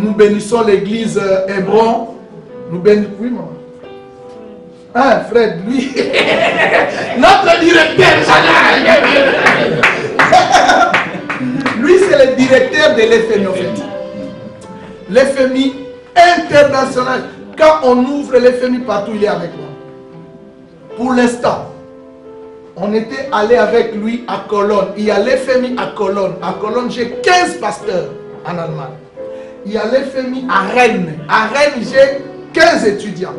nous bénissons l'église Hébron. Nous bénissons. Oui, maman. Ah, Fred, lui. Notre directeur. Lui, c'est le directeur de l'FMI, en fait. L'FMI international. Quand on ouvre l'FMI partout, il est avec moi. Pour l'instant, on était allé avec lui à Cologne. Il y a l'FMI à Cologne. À Cologne, j'ai 15 pasteurs en Allemagne. Il y a l'FMI à Rennes. À Rennes, j'ai 15 étudiants.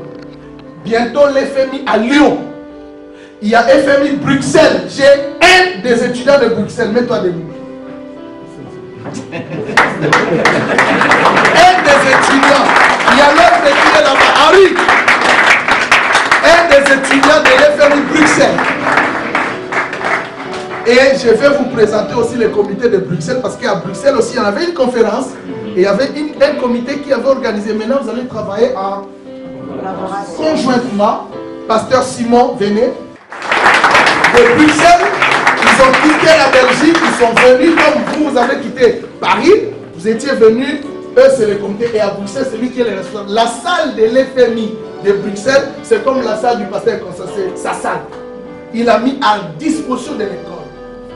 Bientôt l'FMI à Lyon. Il y a FMI Bruxelles. J'ai un des étudiants de Bruxelles. Mets-toi debout. Un des étudiants. Il y a l'autre qui est là-bas. Henri. Un des étudiants de l'FMI Bruxelles. Et je vais vous présenter aussi le comité de Bruxelles, parce qu'à Bruxelles aussi, il y en avait une conférence et il y avait un comité qui avait organisé. Maintenant, vous allez travailler en conjointement. Pasteur Simon venait de Bruxelles. Ils ont quitté la Belgique, ils sont venus comme vous avez quitté Paris. Vous étiez venus, eux c'est le comité. Et à Bruxelles, c'est lui qui est le responsable. La salle de l'FMI de Bruxelles, c'est comme la salle du pasteur Constant, c'est sa salle. Il a mis à disposition de l'école.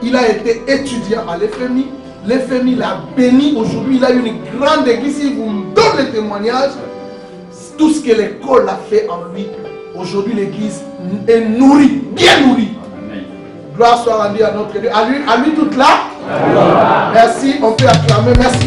Il a été étudiant à l'FMI. L'FMI l'a béni. Aujourd'hui, il a une grande église. Il vous donne le témoignage. Tout ce que l'école a fait en lui. Aujourd'hui, l'église est nourrie, bien nourrie. Amen. Gloire soit rendue à notre Dieu. À lui toute là. Merci. On peut acclamer. Merci.